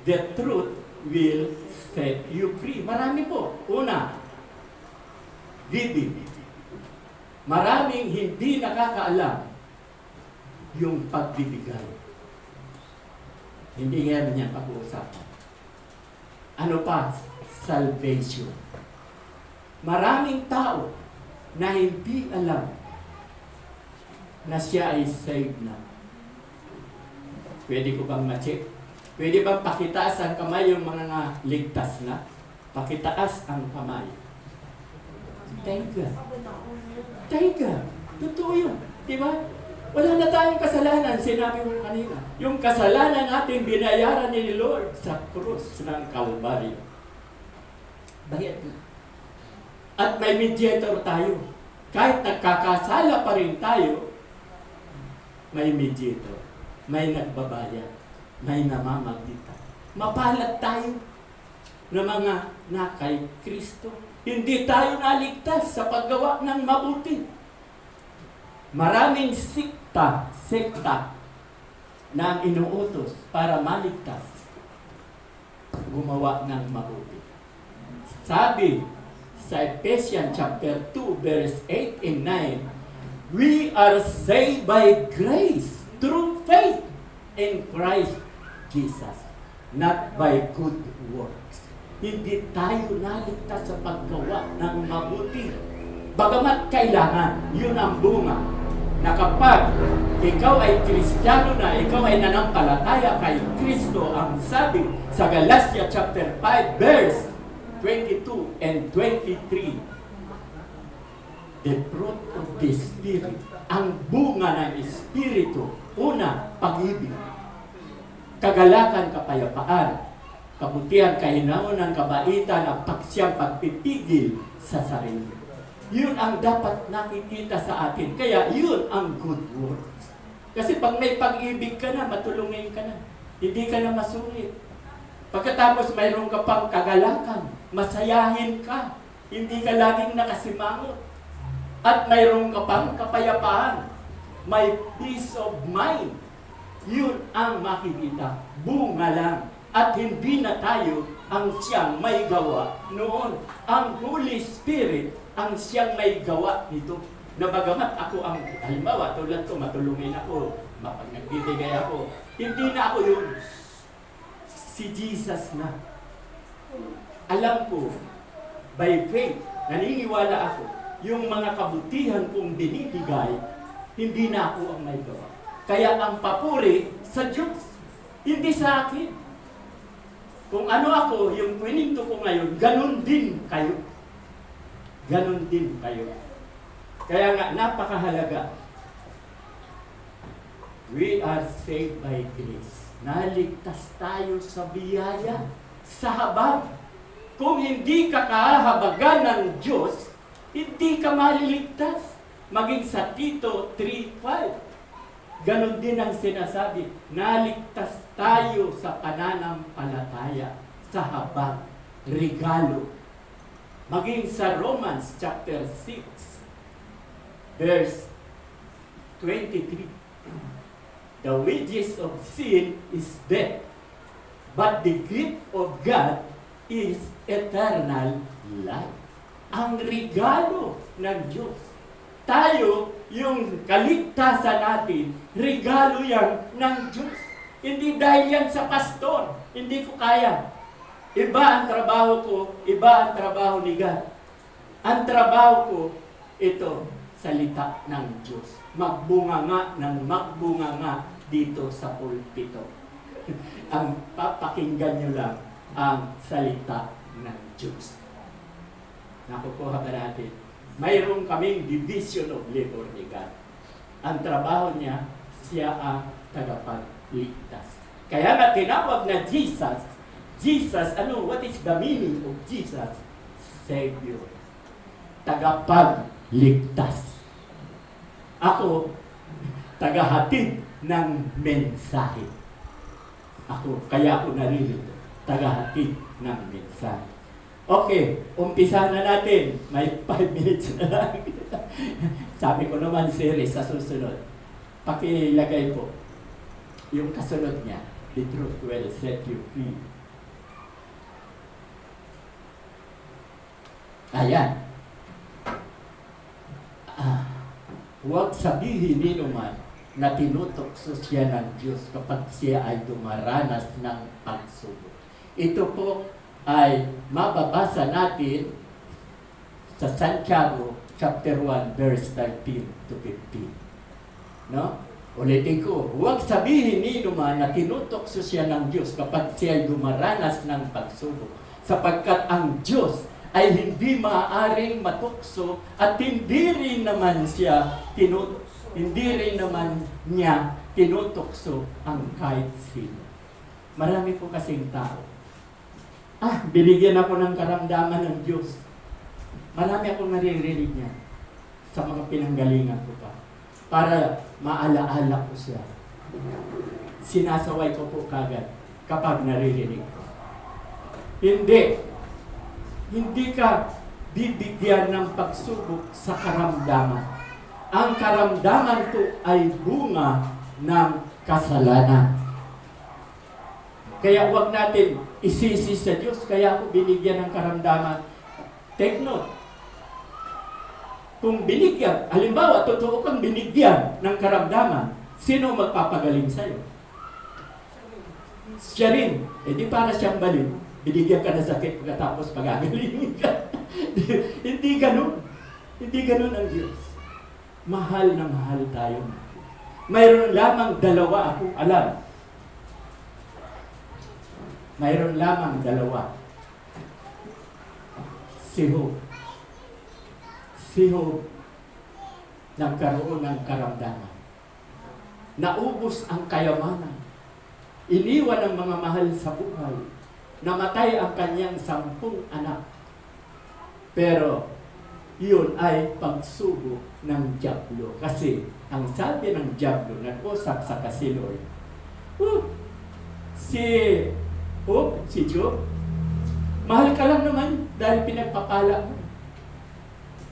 the truth will set you free. Marami po. Una, giving. Maraming hindi nakakaalam yung pagbibigay. Hindi nga niya pag-uusapan. Ano pa? Salvation. Maraming tao na hindi alam na siya ay saved na. Pwede ko bang ma-check? Pwede bang pakitaas ang kamay yung mga ligtas na? Pakitaas ang kamay. Thank God. Thank God. Totoo yun. Diba? Wala na tayong kasalanan. Sinabi mo kanina. Yung kasalanan natin binayaran ni Lord sa krus ng Calvary. Bayad na. At may mediator tayo. Kahit nagkakasala pa rin tayo, may mediator. May nagbabayad. May namamagitan. Mapalad tayo na mga na kay Kristo. Hindi tayo naligtas sa paggawa ng mabuti. Maraming sekta na ang inuutos para maligtas. Gumawa ng mabuti. Sabi sa Ephesians chapter 2 verse 8 and 9, we are saved by grace through faith in Christ Jesus, not by good works. Hindi tayo naligtas sa paggawa ng mabuti. Bagamat kailangan, yun ang bunga. Na kapag ikaw ay Kristiyano na, ikaw ay nanampalataya kay Kristo, ang sabi sa Galatia chapter 5 verse 22 and 23, the fruit of the Spirit, ang bunga ng Espiritu, una, pag-ibig, kagalakan, kapayapaan, kabutihan, kahinangonan, kabaitan, at pagsiyang pagpipigil sa sarili. Yun ang dapat nakikita sa atin. Kaya yun ang good works. Kasi pag may pag-ibig ka na, matulungin ka na. Hindi ka na masulit. Pagkatapos mayroon ka pang kagalakan, masayahin ka. Hindi ka laging nakasimangot. At mayroon ka pang kapayapaan. May peace of mind. Yun ang makikita. Bunga lang. At hindi na tayo ang siyang may gawa noon. Ang Holy Spirit ang siyang may gawa nito. Na bagamat ako ang, halimbawa, tulad ko, matulungin ako, nagbibigay ako. Hindi na ako yun. Si Jesus na. Alam ko, by faith, naniniwala ako, yung mga kabutihan kong binibigay, hindi na ako ang may gawa. Kaya ang papuri sa Diyos, hindi sa akin. Kung ano ako, yung pininto ko ngayon, ganun din kayo. Ganun din kayo. Kaya nga, napakahalaga. We are saved by grace. Naligtas tayo sa biyaya, sa habag. Kung hindi ka kahahabagan ng Diyos, hindi ka maliligtas. Maging sa Tito 3:5. Ganon din ang sinasabi, naligtas tayo sa pananampalataya, sa habag, regalo. Maging sa Romans chapter 6, verse 23. The wages of sin is death, but the gift of God is eternal life. Ang regalo ng Diyos. Tayo, yung kaligtasan natin, regalo yan ng Diyos. Hindi dahil yan sa pastor. Hindi ko kaya. Iba ang trabaho ko, iba ang trabaho ni God. Ang trabaho ko, ito, salita ng Diyos. Magbunganga ng magbunganga dito sa pulpito. Ang papakinggan nyo lang ang salita ng Diyos. Nakukuha ba natin? Mayroon kaming division of labor ni God. Ang trabaho niya, siya ang tagapagligtas. Kaya nga tinawag na Jesus. Jesus, what is the meaning of Jesus? Savior. Tagapagligtas. Ako, tagahatid ng mensahe. Kaya ako naririto. Tagahatid ng mensahe. Okay, umpisa na natin. May 5 minutes na lang. Sabi ko naman series sa susunod. Pakilagay po yung kasunod niya. The truth will set you free. Ayan. Huwag sabihin ni naman na tinutokso siya ng Diyos kapag siya ay dumaranas ng pagsubok. Ito po ay mababasa natin sa Santiago chapter 1 verse 13 to 15. No? Ulitin ko, huwag sabihin ni naman na tinutokso siya ng Diyos kapag siya ay dumaranas ng pagsubok, sapagkat ang Diyos ay hindi maaaring matukso at hindi rin naman niya tinutokso ang kahit sino. Marami po kasing tao. Binigyan ako ng karamdaman ng Diyos. Marami akong naririnig niya sa mga pinanggalingan ko pa. Para maalaala ko siya. Sinasaway ko po kagad kapag naririnig ko. Hindi ka bibigyan ng pagsubok sa karamdaman. Ang karamdaman ko ay bunga ng kasalanan. Kaya huwag natin isisi sa Diyos, kaya ako binigyan ng karamdaman. Take note. Kung binigyan, halimbawa, totoo kang binigyan ng karamdaman, sino magpapagaling sa'yo? Siya rin. Di para siyang baliw. Binigyan ka ng sakit pagkatapos pagagalingin ka. Hindi ganun. Hindi ganun ang Diyos. Mahal na mahal tayo. Mayroon lamang dalawa akong alam. Mayroon lamang dalawa. Si Job nagkaroon ng karamdaman. Naubos ang kayamanan. Iniwan ang mga mahal sa buhay. Namatay ang kanyang 10 anak. Pero, yun ay pagsubo ng dyablo. Kasi, ang sabi ng dyablo, nag-usap sa kasiloy, si Job, mahal ka lang naman dahil pinagpapala mo.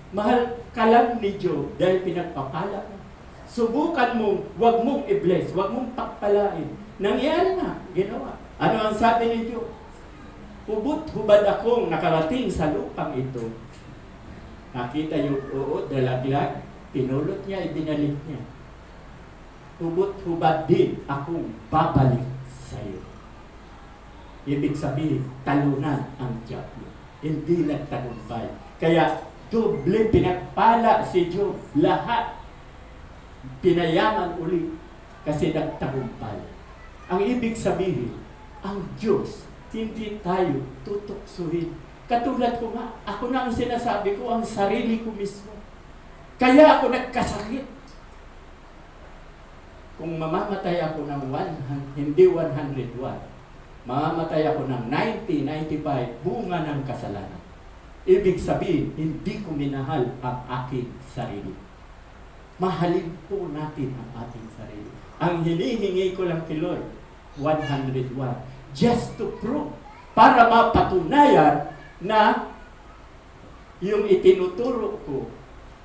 Mahal ka lang ni Job dahil pinagpapala mo. Subukan mo, huwag mong i-bless, huwag mong pakpalain. Nangyari na, ginawa. Ano ang sabi ni Job? Hubad akong nakarating sa lupang ito. Nakita yung dalaglag, pinulot niya, ibinalik niya. Hubad din akong babalik sa iyo. Ibig sabihin, talunan ang dyablo. Hindi nagtagumpay. Kaya, doble pinagpala si Job. Lahat pinayaman ulit kasi nagtagumpay. Ang ibig sabihin, ang Diyos, hindi tayo tutuksuhin. Katulad ko nga, ako na ang sinasabi ko, ang sarili ko mismo. Kaya ako nagkasakit. Kung mamamatay ako ng hindi 101, Mamamatay ako ng 90, 95, bunga ng kasalanan. Ibig sabihin, hindi ko minahal ang aking sarili. Mahalin po natin ang ating sarili. Ang hinihingi ko lang kay Lord, 101. Just to prove, para mapatunayan na yung itinuturo ko,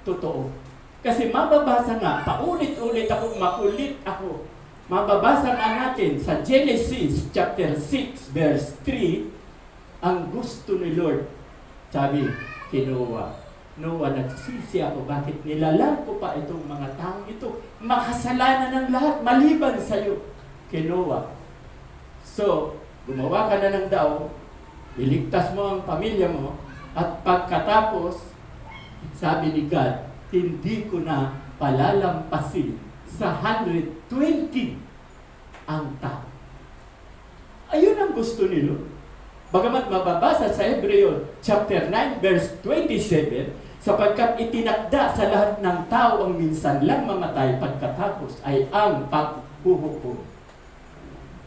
totoo. Kasi mababasa nga, paulit-ulit ako, makulit ako. Mababasa nga natin sa Genesis chapter 6 verse 3, ang gusto ni Lord, sabi kay Noah, nagsisi ako, bakit nilalang ko pa itong mga taong ito? Makasalanan ng lahat, maliban sa iyo, kay Noah. So, gumawa ka na ng daw, iligtas mo ang pamilya mo, at pagkatapos, sabi ni God, hindi ko na palalampasin sa 120 ang tao. Ayun ang gusto ni Lord. Bagamat mababasa sa Hebreo chapter 9 verse 27, sapagkat itinakda sa lahat ng tao ang minsan lang mamatay, pagkatapos ay ang paghuhukom.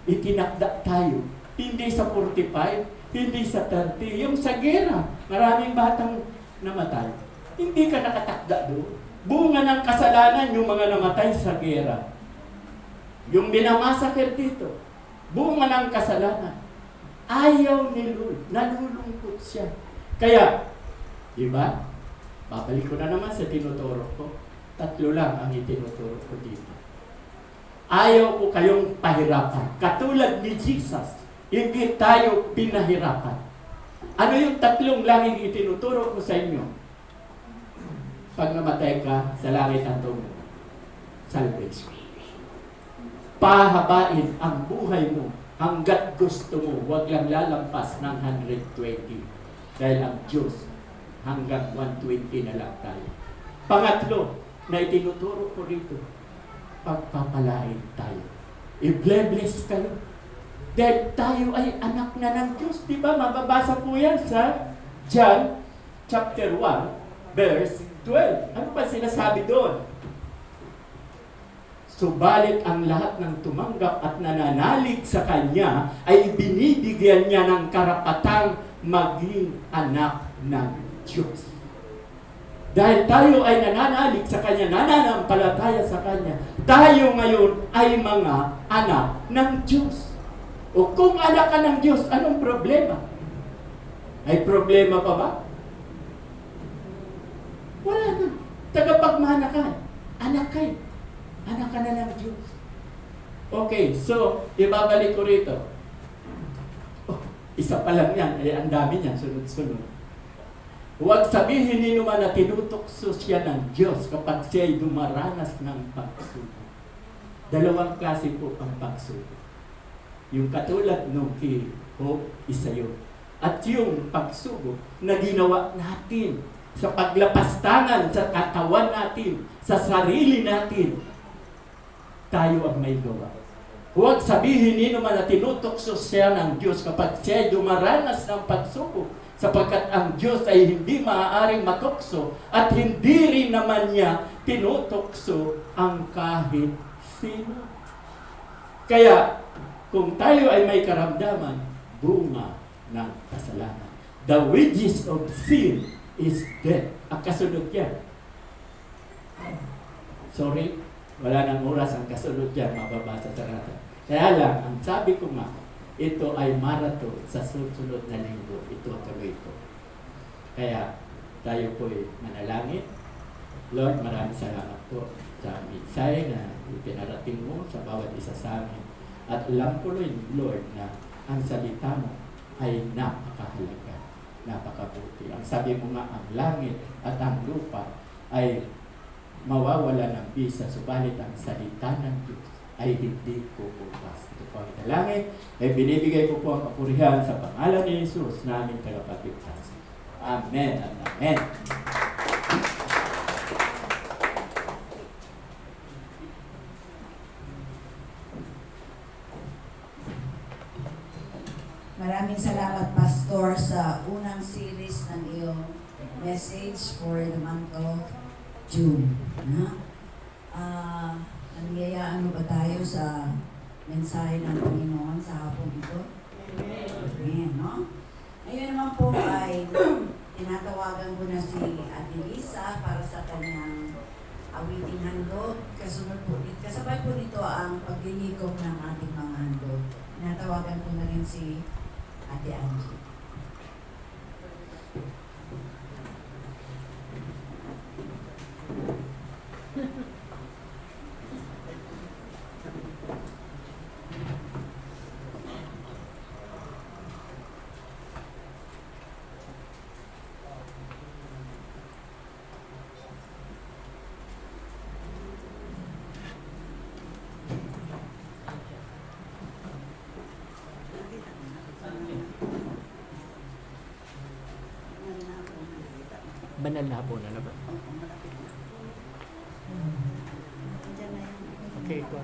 Itinakda tayo, hindi sa 45, hindi sa 30, yung sa gera, maraming batang namatay. Hindi ka nakatakda doon. Bunga ng kasalanan yung mga namatay sa gera. Yung binamasaker dito, bunga ng kasalanan. Ayaw ni Lord, nalulungkot siya. Kaya, di ba? Babalik ko na naman sa tinuturo ko. 3 lang ang itinuturo ko dito. Ayaw ko kayong pahirapan. Katulad ni Jesus, hindi tayo pinahirapan. Ano yung 3 laging itinuturo ko sa inyo? Pag namatay ka, sa langit ang tungo. Salvation. Pahabain ang buhay mo hanggat gusto mo. Huwag lang lalampas ng 120. Dahil ang Diyos, hanggang 120 na lang tayo. Pangatlo, na itinuturo ko rito, pagpapalain tayo. I-bless kayo. Dahil tayo ay anak na ng Diyos. Diba? Mababasa po yan sa John chapter 1, verse 12. Ano pa sinasabi doon? Subalit ang lahat ng tumanggap at nananalig sa Kanya ay binibigyan niya ng karapatang maging anak ng Diyos. Dahil tayo ay nananalig sa Kanya, nananampalataya sa Kanya, tayo ngayon ay mga anak ng Diyos. O kung anak ka ng Diyos, anong problema? Ay problema pa ba? Wala na. Tagapagmana ka. Anak kayo. Anak ka na ng Diyos. Okay, so, ibabalik ko rito. Oh, isa pa lang yan. Eh, ang dami niyan, sunod-sunod. Huwag sabihin ni naman na tinutokso siya ng Diyos kapag siya ay dumaranas ng pagsuko. 2 klase po ang pagsuko. Yung katulad nung kay Hope, isa yun. At yung pagsuko na ginawa natin sa paglapastangan sa katawan natin, sa sarili natin, tayo ang may gawa. Huwag sabihin ni naman na tinutokso siya ng Diyos kapag siya ay dumaranas ng pagsuko, sapagkat ang Diyos ay hindi maaaring matokso at hindi rin naman niya tinutokso ang kahit sino. Kaya, kung tayo ay may karamdaman, bunga ng kasalanan. The wages of sin is death. Ang kasunod yan. Sorry, wala nang oras ang kasunod yan, mababasa sa natin. Kaya lang, ang sabi ko nga, ito ay marathon sa susunod na linggo. Ito tuloy ko. Kaya, tayo po'y manalangin. Lord, maraming salamat po sa minsay na ipinarating mo sa bawat isa sa amin. At alam ko rin, Lord, na ang salita mo ay napakahalaga, napakabuti. Ang sabi mo nga, ang langit at ang lupa ay mawawala ng bisa, subalit ang salita ng Diyos ay hindi pupupas. Ito po ang dalangin, ay binibigay ko po ang kapurihan sa pangalan ni Jesus na aming tagapagligtas. Amen at amen. Maraming salamat, Pastor, sa unang series ng iyong message for the month of June. Nangyayaan mo ba tayo sa mensahe ng Panginoon sa hapong ito? Amen, no? Ngayon naman po ay tinatawagan ko na si Ate Lisa para sa kanyang awiting handog. Kasabay po nito ang paglilingkod ng ating mga handog. Tinatawagan ko na rin si Ate Angie. Banal na po na naman. Okay po.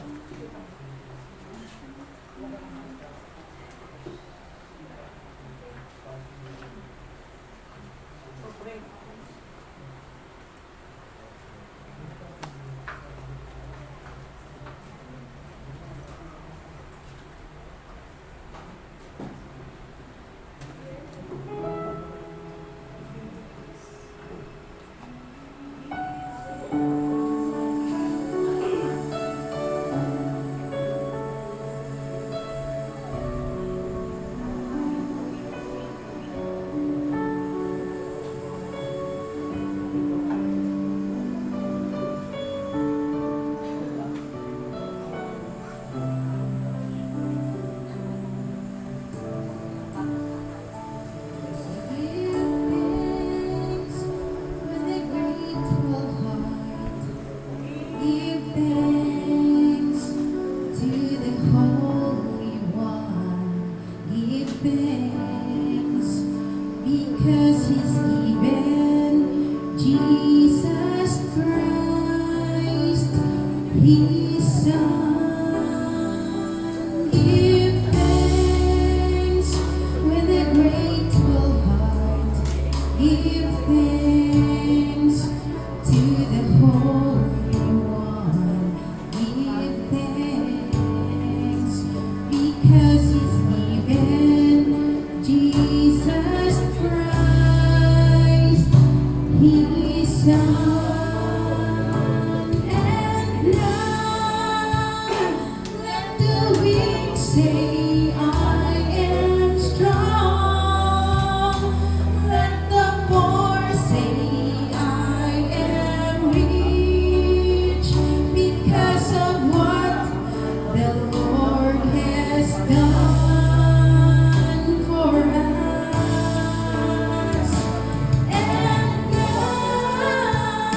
Because he's given Jesus Christ, his Son. Give thanks with a grateful heart. Give thanks to the Holy One. Give thanks because he's given Jesus Christ, his Son. And now let the weak say, I am strong. Let the poor say, I am rich, because of what the Lord has done for us. And now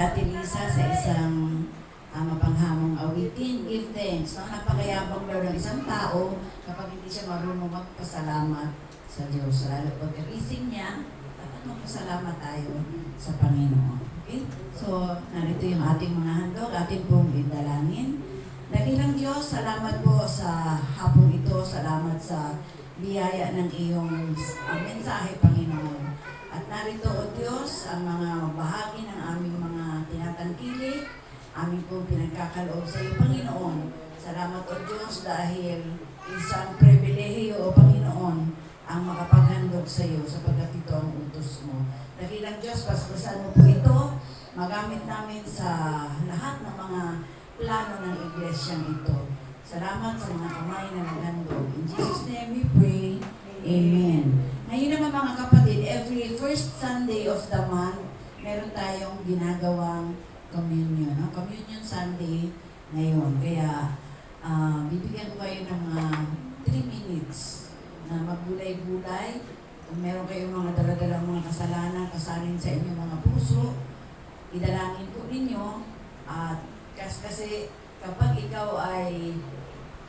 Ate Lisa sa isang mapanghamong awitin, give thanks. No? Napakayabang daw ng isang tao kapag hindi siya marunong magpasalamat sa Diyos. Lalo pag-ising niya, dapat magpasalamat tayo sa Panginoon. Okay? So, narito yung ating mga handog, ating pong idalangin. Dakilang Diyos, salamat po sa hapong ito, salamat sa biyaya ng iyong mensahe, Panginoon. At narito, O Diyos, ang mga bahagi ng aming mga tinatangkilik, aming pong pinagkakaloob sa iyo, Panginoon. Salamat, O Diyos, dahil isang pribilehiyo, O Panginoon, ang makapaghandog sa iyo sapagkat ito ang utos mo. Dakilang Diyos, paspasan mo po ito, magamit namin sa lahat ng mga plano ng iglesyang ito. Salamat sa mga kamay na naghandog. In Jesus' name we pray. Amen. Ngayon naman mga kapatid, every first Sunday of the month, meron tayong ginagawang communion. No? Communion Sunday ngayon. Kaya bibigyan ko kayo ng 3 minutes na maggulay-gulay. Kung meron kayong mga daladalang mga kasalanan, kasalin sa inyong mga puso, idalangin po ninyo. At kasi kapag ikaw ay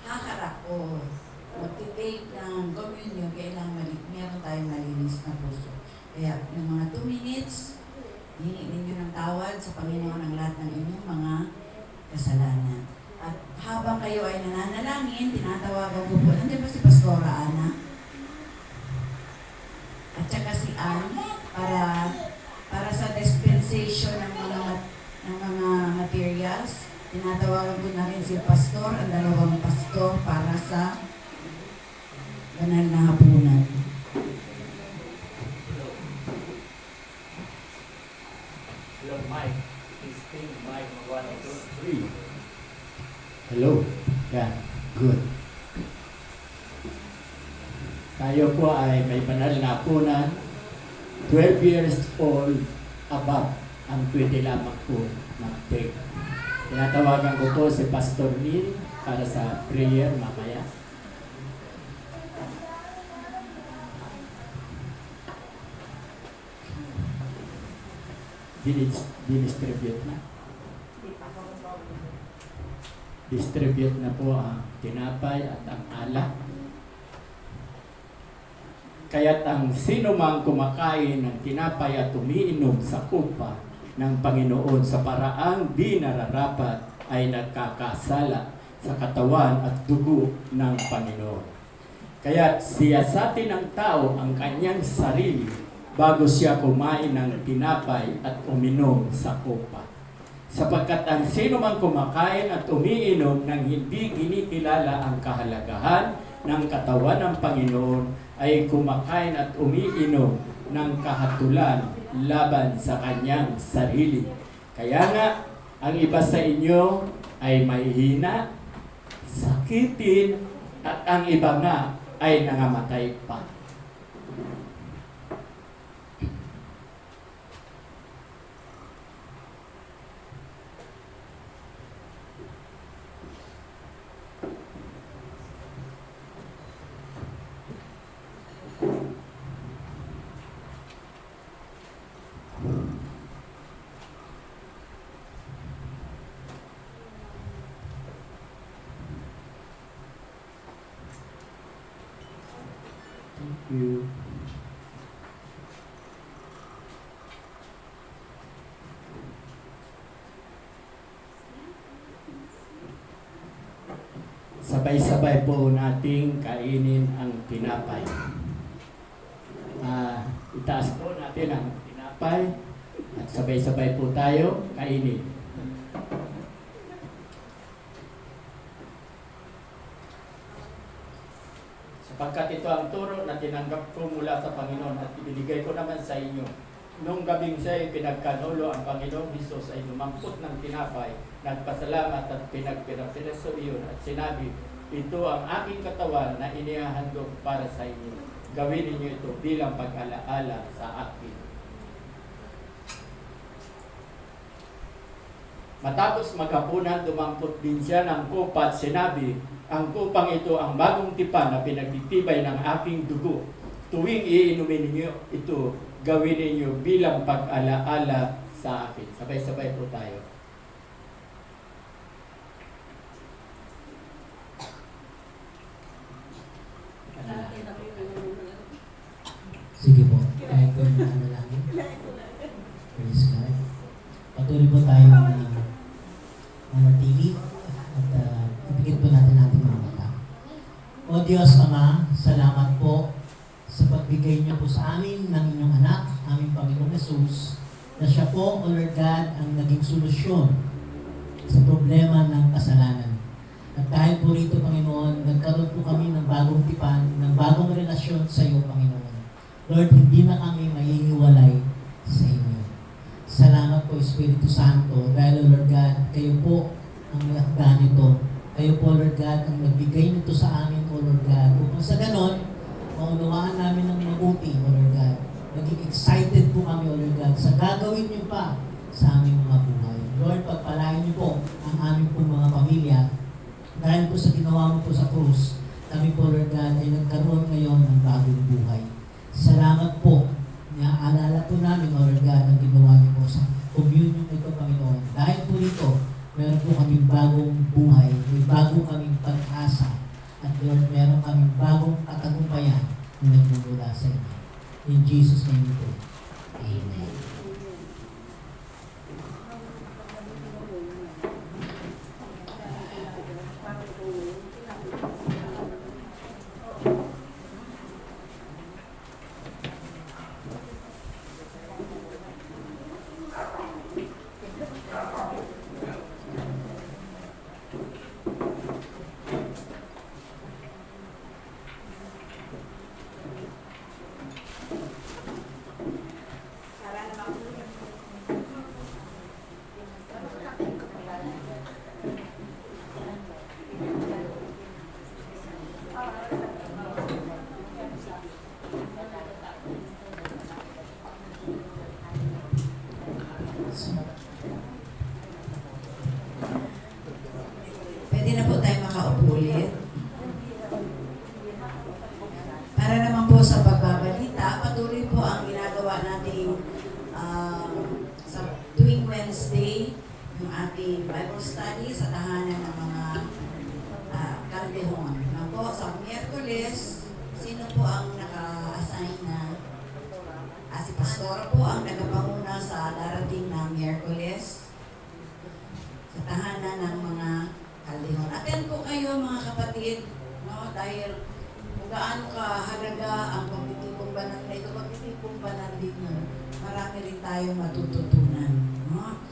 haharap o mag-take ng communion, kailangan meron tayong malinis na puso. Kaya yung mga 2 minutes, hihingi ninyo ng tawad sa Panginoon ang lahat ng inyong mga kasalanan. At habang kayo ay nananalangin, tinatawagan ko po, nandiyan ba si Pastora Ana? At saka si Ann, para sa dispensation ng mga materials, tinatawagan ko na rin si Pastor, ang 2 pastor para sa banal na hapunan. Hello, Mike. Testing, Mike. 1, 2, 3. Hello. Yan. Good. Tayo po ay may banal na hapunan. 12 years old above ang pwede lamang po mag-take. Tinatawagan ko po si Pastor Neil para sa prayer mamaya. Dinistribute na. Distribute na po ang tinapay at ang alak. Kaya't ang sino mang kumakain ng tinapay at umiinom sa kupa ng Panginoon sa paraang di nararapat ay nagkakasala sa katawan at dugo ng Panginoon. Kaya't siyasatin ng tao ang kanyang sarili bago siya kumain ng tinapay at uminom sa kupa. Sapagkat ang sino mang kumakain at umiinom ng hindi kinikilala ang kahalagahan ng katawan ng Panginoon ay kumakain at umiinom ng kahatulan laban sa kanyang sarili. Kaya nga, ang iba sa inyo ay mahihina, sakitin, at ang iba nga ay nangamatay pa. Thank you. Sabay-sabay po nating kainin ang tinapay. Itaas po natin ang tinapay at sabay-sabay po tayo kainin. Sapagkat ito ang turo na tinanggap ko mula sa Panginoon at ibinigay ko naman sa inyo. Nung gabing siya'y pinagkanulo, ang Panginoong Hesus ay lumampot ng tinapay, nagpasalamat at pinagpirapireso iyon at sinabi, ito ang aking katawan na inihahandog para sa inyo. Gawin ninyo ito bilang pag-alaala sa akin. Matapos maghapunan, dumampot din siya ng kupa at sinabi, ang kupang ito ang bagong tipan na pinagtitibay ng aking dugo. Tuwing iinumin ninyo ito, gawin ninyo bilang pag-alaala sa sa akin. Sabay-sabay po tayo. Sige po, kahit po yung manalangin. Praise God. Patuloy po tayo manatili at ipigit po natin mga mata. O Diyos Ama, salamat po sa pagbigay niyo po sa amin ng inyong anak, aming Panginoong Jesus, na siya po, O Lord God, ang naging solusyon sa problema ng kasalanan. At dahil po rito, Panginoon, nagkaroon po kami ng bagong tipan, ng bagong relasyon sa iyo, Panginoon. Lord, hindi na kami mahihiwalay sa inyo. Salamat po, Espiritu Santo, dahil, Lord God, kayo po ang nakakda nito. Kayo po, Lord God, ang nagbigay nito sa amin, O Lord God. Upang sa ganon, maunawaan namin ng mabuti, O Lord God. Naging excited po kami, O Lord God, sa gagawin niyo pa sa aming mga buhay. Lord, pagpalain niyo po ang aming pong mga pamilya. Dahil po sa ginawa mo po sa krus, kami po, Lord God, ay nagkaroon ngayon ng bagong buhay. Salamat po. Naaalala po namin, O Lord God, ang ginawa niyo po sa communion nito, Panginoon. Dahil po rito, meron po kaming bagong buhay, may bagong kaming pag-asa, at Lord, meron kaming bagong katagumpayan na nagmumula sa inyo. In Jesus' name po. Amen. Pwede na po tayo makaupo ulit. Para naman po sa pagbabalita, patuloy po ang ginagawa nating sa tuwing Wednesday, yung ating Bible study sa tahanan ng mga Caldejon. Po, sa Miyerkules, sino po ang naka-assign na si Pastora po ang nagpapanguna sa darating na Miyerkules sa tahanan ng mga Caldejon. Attend po kayo mga kapatid, no? Dahil kung gaano kahalaga ang pagtitipong banal na ito, pagtitipong banal din nun, marami rin tayong matututunan. No?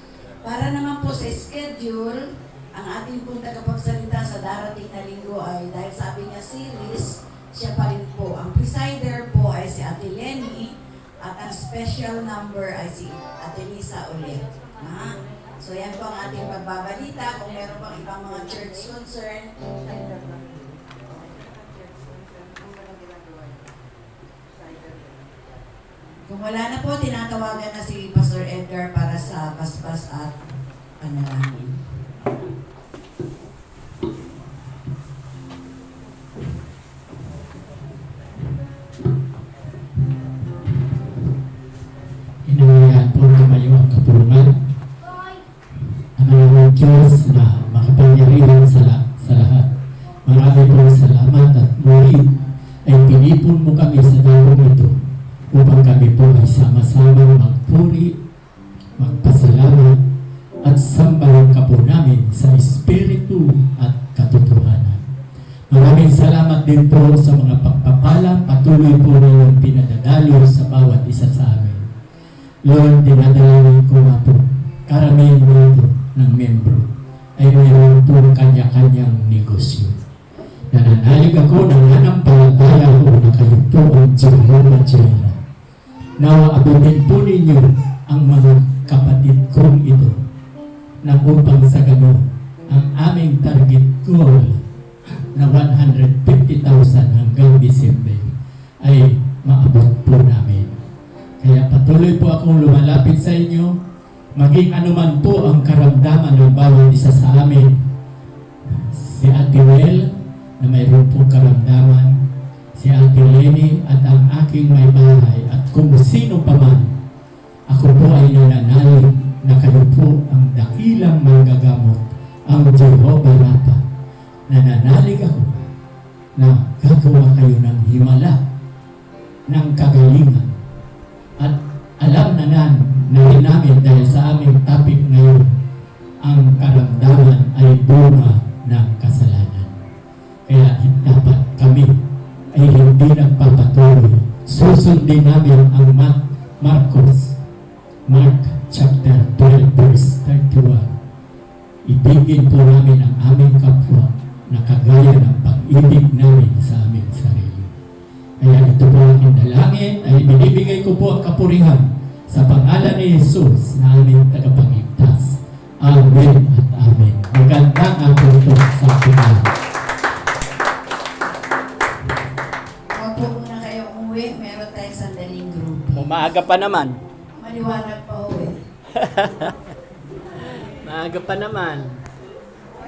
Para naman po sa schedule, ang ating pong tagapagsalita sa darating na linggo ay, dahil sabi niya series, siya pa rin po. Ang presider po ay si Ate Lenny at ang special number ay si Ate Lisa ulit. Ha? So yan po ang ating pagbabalita. Kung meron pang ibang mga church concern, kung wala na po, tinatawagan na si Pastor Edgar para sa paspas at panalangin. Inangayan po tumayo ang kapulungan. Ang aming Diyos na makapangyarihan sa lahat. Marami po salamat at muli ay pinipon mo kami sa darong ito upang kami po ay sama-sama magpuri, magpasalamat at sambahin ka po namin sa Espiritu at katotohanan. Maraming salamat din po sa mga pagpapala patuloy po ninyong pinadadalo sa bawat isa sa amin. Lord, dinadalangin ko nga po, karamihan dito ng membro ay mayroon po kanya-kanyang negosyo. Nananalig ako na nanampalataya ko na kayo po ang Jehovah Jireh. Nawa abutin po ninyo ang mga kapatid kong ito na upang sa gano'n ang aming target goal na 150,000 hanggang December ay maabot po namin. Kaya patuloy po akong lumalapit sa inyo, maging anuman po ang karamdaman ng bawat isa sa amin. Si Ate Wel, na mayroon po karamdaman, si Ate Lenny at ang aking may bahay, at kung sino pa man, ako po ay nananalig nakakuha kayo ng himala, ng kagalingan. At alam namin dahil sa aming topic ngayon, ang karamdaman ay bunga ng kasalanan. Kaya dapat kami ay hindi nagpapatuloy. Susundin namin ang Mark chapter 12 verse 31. Ibigin po namin ang aming kapwa na kagaya ng pag-ibig namin sa aming sarili. Kaya ito po ang dalangin ay binibigay ko po ang kapurihan sa pangalan ni Jesus na aming tagapagligtas. Amen at amen. Magandang hapon po sa atin. Huwag po muna kayo umuwi. Meron tayong sandaling group. Maaga pa naman. Maliwanag pa uwi. Maaga pa naman.